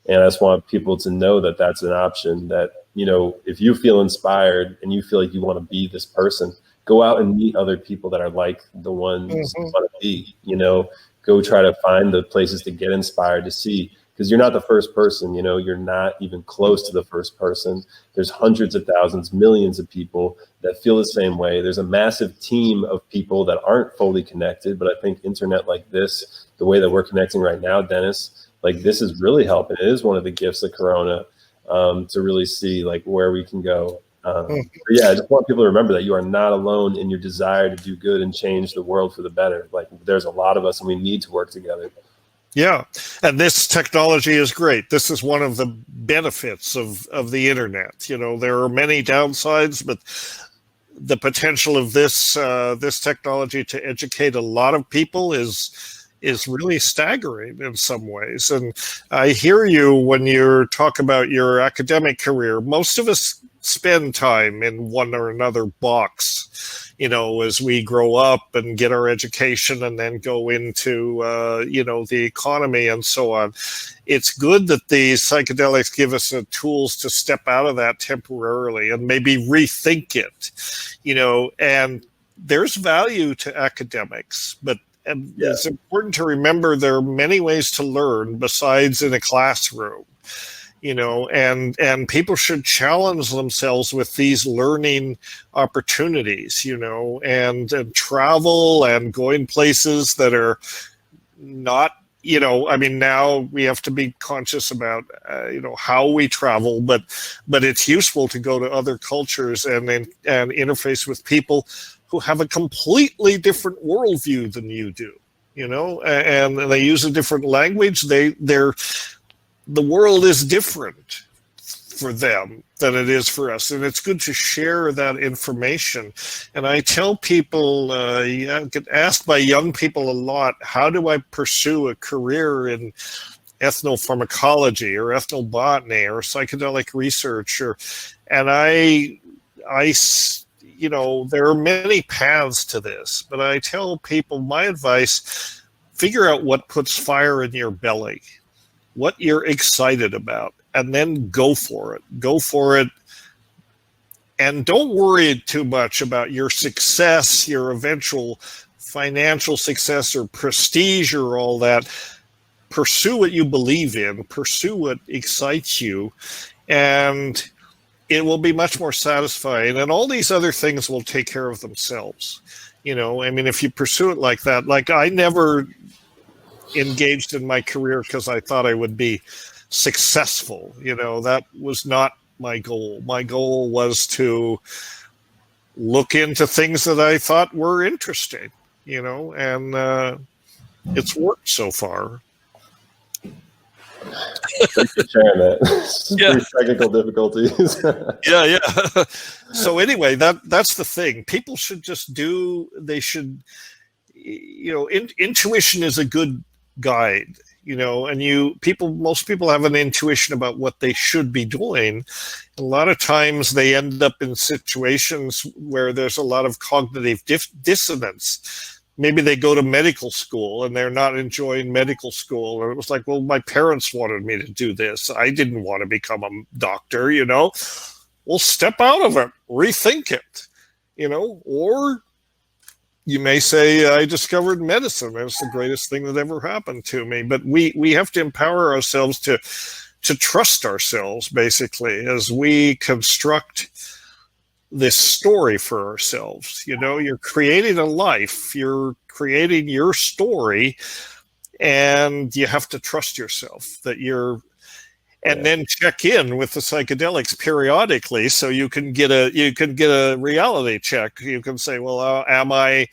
And I just want people to know that that's an option, that, you know, if you feel inspired and you feel like you want to be this person, go out and meet other people that are like the ones you want to be, you know, go try to find the places to get inspired to see, because you're not the first person, you know, you're not even close to the first person. There's hundreds of thousands, millions of people that feel the same way. There's a massive team of people that aren't fully connected, but I think internet like this, the way that we're connecting right now, Dennis, like this is really helping. It is one of the gifts of Corona, to really see like where we can go. But yeah, I just want people to remember that you are not alone in your desire to do good and change the world for the better. Like there's a lot of us and we need to work together. Yeah, and this technology is great. This is one of the benefits of the internet. You know, there are many downsides, but the potential of this technology to educate a lot of people is really staggering in some ways. And I hear you when you talk about your academic career. Most of us spend time in one or another box, you know, as we grow up and get our education and then go into, you know, the economy and so on. It's good that the psychedelics give us the tools to step out of that temporarily and maybe rethink it, you know, and there's value to academics, but it's important to remember there are many ways to learn besides in a classroom, you know, and people should challenge themselves with these learning opportunities, you know, and travel and going places that are not, you know, I mean, now we have to be conscious about, you know, how we travel, but it's useful to go to other cultures and interface with people who have a completely different worldview than you do, you know, and they use a different language. The world is different for them than it is for us. And it's good to share that information. And I tell people, I get asked by young people a lot, how do I pursue a career in ethnopharmacology or ethnobotany or psychedelic research? And I you know, there are many paths to this, but I tell people, my advice, figure out what puts fire in your belly, what you're excited about, and then go for it. Go for it. And don't worry too much about your success, your eventual financial success or prestige or all that. Pursue what you believe in, pursue what excites you, and it will be much more satisfying, and all these other things will take care of themselves. You know, I mean, if you pursue it like that, like I never engaged in my career because I thought I would be successful. You know, that was not my goal. My goal was to look into things that I thought were interesting, you know, and it's worked so far. Thanks for sharing that. Pretty technical difficulties. Yeah. So anyway, that's the thing. People should just they should, you know, intuition is a good guide, you know, and most people have an intuition about what they should be doing. A lot of times they end up in situations where there's a lot of cognitive dissonance. Maybe they go to medical school and they're not enjoying medical school. And it was like, well, my parents wanted me to do this. I didn't want to become a doctor, you know. Well, step out of it, rethink it, you know. Or you may say, I discovered medicine. It's the greatest thing that ever happened to me. But we have to empower ourselves to trust ourselves, basically, as we construct this story for ourselves. You know, you're creating a life, you're creating your story, and you have to trust yourself that and then check in with the psychedelics periodically so you can get a reality check. You can say, well, am I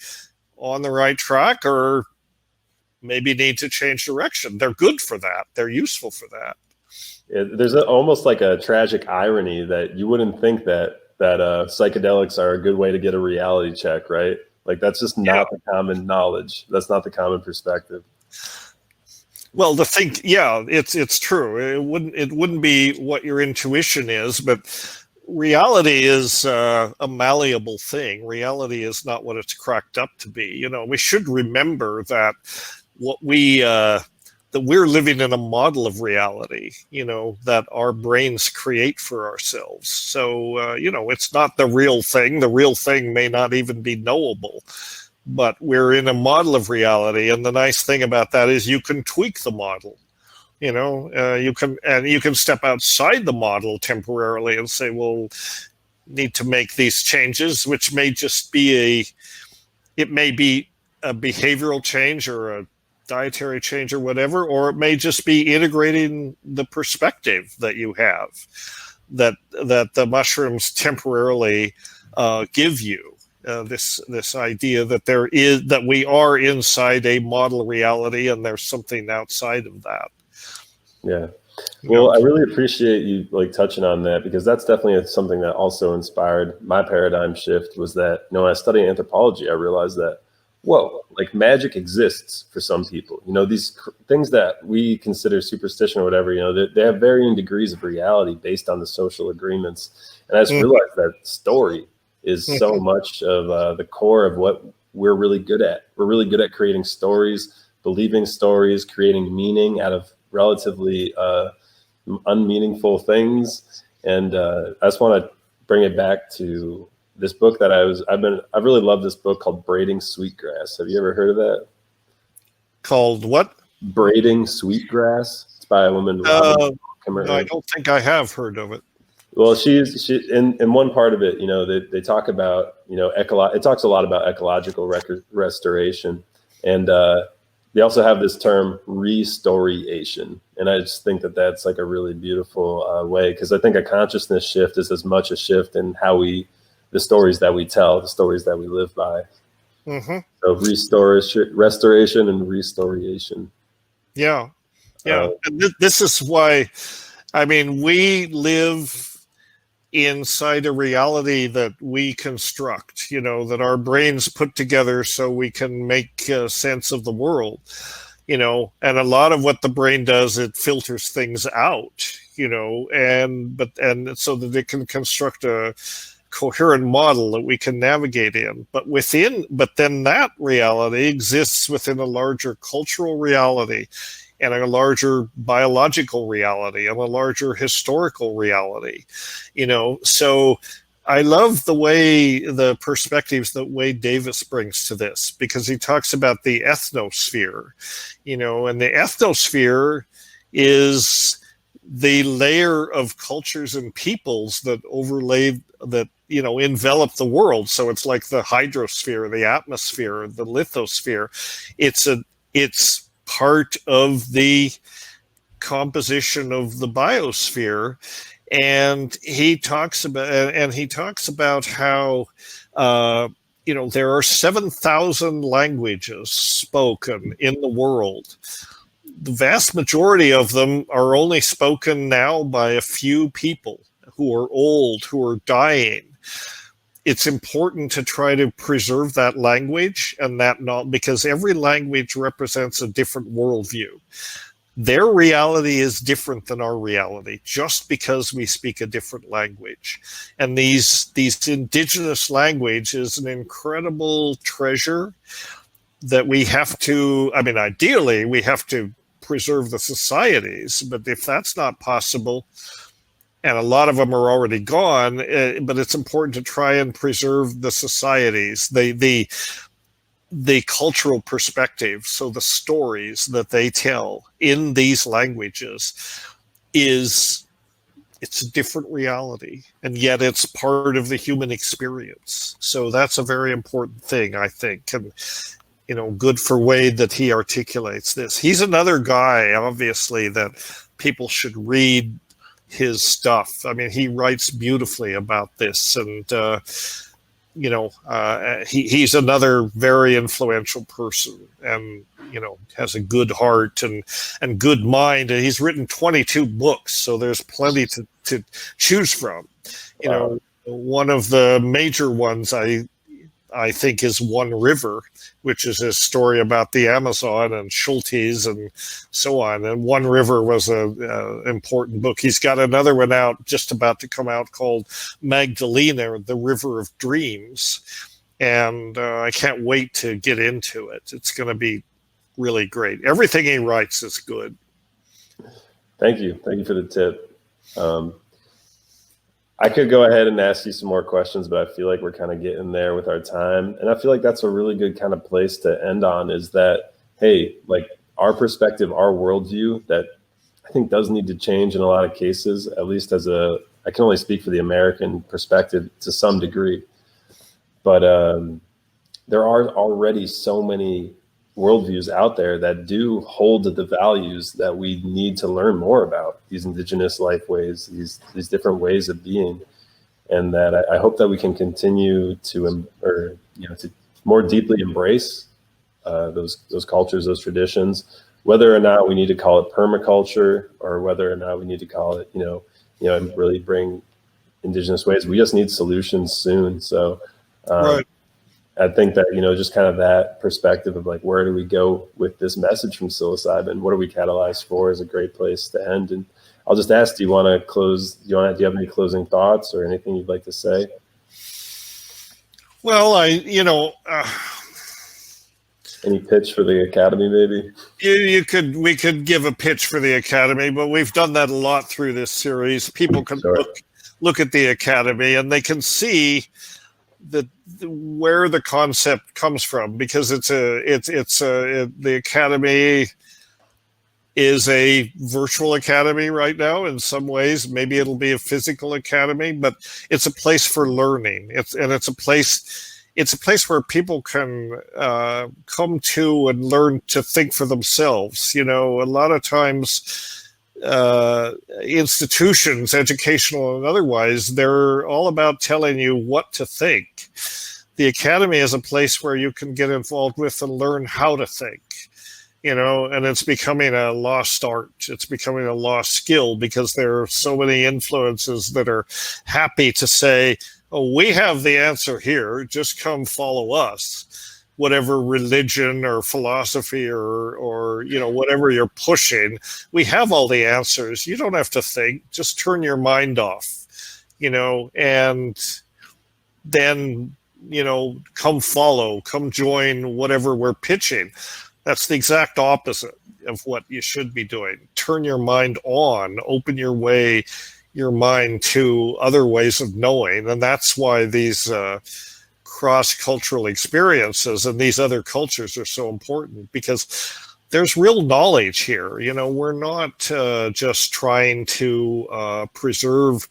on the right track, or maybe need to change direction? They're good for that. They're useful for that. Yeah, there's almost like a tragic irony that you wouldn't think that psychedelics are a good way to get a reality check, right? Like that's just not the common knowledge. That's not the common perspective. Well, it's true. It wouldn't be what your intuition is, but reality is a malleable thing. Reality is not what it's cracked up to be. You know, we should remember that that we're living in a model of reality, you know, that our brains create for ourselves. So, you know, it's not the real thing. The real thing may not even be knowable, but we're in a model of reality. And the nice thing about that is you can tweak the model. You know, you can step outside the model temporarily and say, well, need to make these changes, which may just be it may be a behavioral change or a dietary change or whatever, or it may just be integrating the perspective that you have that the mushrooms temporarily give you. This idea that we are inside a model reality and there's something outside of that. Yeah. Well, I really appreciate you like touching on that, because that's definitely something that also inspired my paradigm shift. Was that, you know, when I studied anthropology, I realized that, whoa, like magic exists for some people. You know, these things that we consider superstition or whatever, you know, they have varying degrees of reality based on the social agreements. And I just realized that story is so much of the core of what we're really good at. We're really good at creating stories, believing stories, creating meaning out of relatively unmeaningful things. And I just want to bring it back to this book that I've really loved this book called Braiding Sweetgrass. Have you ever heard of that? Called what? Braiding Sweetgrass. It's by a woman. No, I don't think I have heard of it. Well, she in one part of it, you know, they talk about, you know, it talks a lot about ecological restoration. And they also have this term restoration. And I just think that that's like a really beautiful way, because I think a consciousness shift is as much a shift in how the stories that we tell, the stories that we live by. So restoration and restoration. Yeah. And this is why, I mean, we live inside a reality that we construct, you know, that our brains put together so we can make sense of the world, you know, and a lot of what the brain does, it filters things out, you know, and so that it can construct a coherent model that we can navigate in. But then that reality exists within a larger cultural reality, and a larger biological reality, and a larger historical reality, you know. So I love the perspectives that Wade Davis brings to this, because he talks about the ethnosphere, you know, and the ethnosphere is the layer of cultures and peoples that you know, envelop the world. So it's like the hydrosphere, the atmosphere, the lithosphere. It's part of the composition of the biosphere. And he talks about how you know, there are 7,000 languages spoken in the world. The vast majority of them are only spoken now by a few people who are old, who are dying. It's important to try to preserve that language and that not, because every language represents a different worldview. Their reality is different than our reality, just because we speak a different language. And these indigenous language is an incredible treasure that we have to, I mean, ideally, we have to preserve the societies, but if that's not possible, and a lot of them are already gone, but it's important to try and preserve the societies, the cultural perspective. So the stories that they tell in these languages it's a different reality, and yet it's part of the human experience. So that's a very important thing, I think. And, you know, good for Wade that he articulates this. He's another guy, obviously, that people should read his stuff. I mean, he writes beautifully about this, and you know, he's another very influential person, and, you know, has a good heart and good mind. And he's written 22 books, so there's plenty to choose from. You know, one of the major ones I I think, is One River, which is his story about the Amazon and Schultes and so on. And One River was a important book. He's got another one out, just about to come out, called Magdalena, The River of Dreams. And I can't wait to get into it. It's going to be really great. Everything he writes is good. Thank you. Thank you for the tip. I could go ahead and ask you some more questions, but I feel like we're kind of getting there with our time. And I feel like that's a really good kind of place to end on, is that, hey, like our perspective, our worldview, that I think does need to change in a lot of cases, at least I can only speak for the American perspective to some degree. But there are already so many worldviews out there that do hold the values that we need to learn more about, these indigenous life ways, these different ways of being. And that I hope that we can continue to more deeply embrace those cultures, those traditions, whether or not we need to call it permaculture, or whether or not we need to call it, and really bring indigenous ways. We just need solutions soon. So Right. I think that, just kind of that perspective of like, where do we go with this message from psilocybin? What are we catalyzed for is a great place to end. And I'll just ask, do you want to close? Do you have any closing thoughts or anything you'd like to say? Well, any pitch for the Academy, maybe? we could give a pitch for the Academy, but we've done that a lot through this series. People can look at the Academy and they can see where the concept comes from, because the Academy is a virtual academy right now in some ways. Maybe it'll be a physical academy, but it's a place for learning. It's a place where people can come to and learn to think for themselves. A lot of times institutions, educational and otherwise, they're all about telling you what to think. The Academy is a place where you can get involved with and learn how to think, and it's becoming a lost art. It's becoming a lost skill, because there are so many influences that are happy to say, oh, we have the answer here, just come follow us. Whatever religion or philosophy or whatever you're pushing, we have all the answers. You don't have to think, just turn your mind off, and then, come follow, come join whatever we're pitching. That's the exact opposite of what you should be doing. Turn your mind on, open your mind to other ways of knowing. And that's why these cross-cultural experiences and these other cultures are so important, because there's real knowledge here. We're not just trying to preserve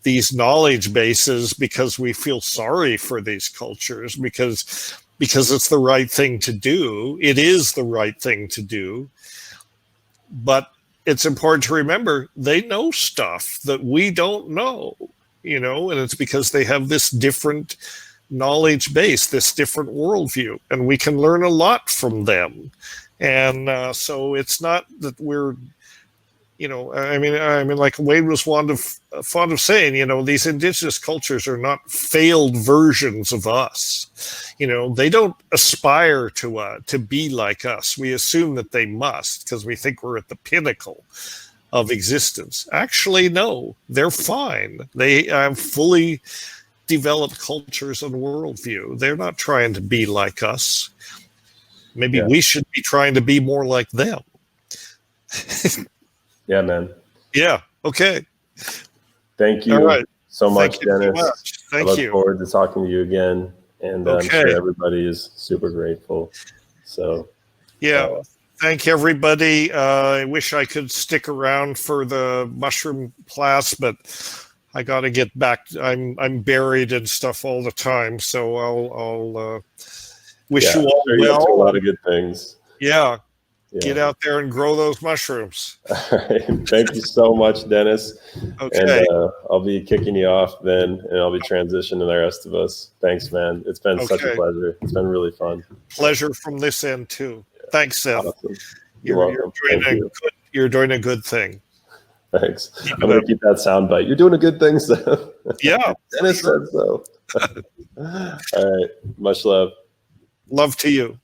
these knowledge bases because we feel sorry for these cultures, because it's the right thing to do. It is the right thing to do. But it's important to remember they know stuff that we don't know, and it's because they have this different knowledge base, this different worldview, and we can learn a lot from them. And so it's not that we're, like Wade was fond of saying, these indigenous cultures are not failed versions of us. They don't aspire to be like us. We assume that they must, because we think we're at the pinnacle of existence. Actually, no, they're fine. They have fully developed cultures and worldview. They're not trying to be like us. Maybe we should be trying to be more like them. Yeah, man. Yeah. Okay. Thank you so much, Dennis. Thank you. I look forward to talking to you again. And I'm sure everybody is super grateful. So, thank everybody. I wish I could stick around for the mushroom class, but I got to get back. I'm buried in stuff all the time. So I'll wish you all well. A lot of good things. Yeah. Get out there and grow those mushrooms. All right. Thank you so much, Dennis. Okay. And I'll be kicking you off then, and I'll be transitioning the rest of us. Thanks, man. It's been such a pleasure. It's been really fun. Pleasure from this end, too. Thanks, Seth. Awesome. You're doing a good thing. Thanks. I'm going to keep that sound bite. You're doing a good thing, Seth. Yeah. Dennis said so. All right. Much love. Love to you.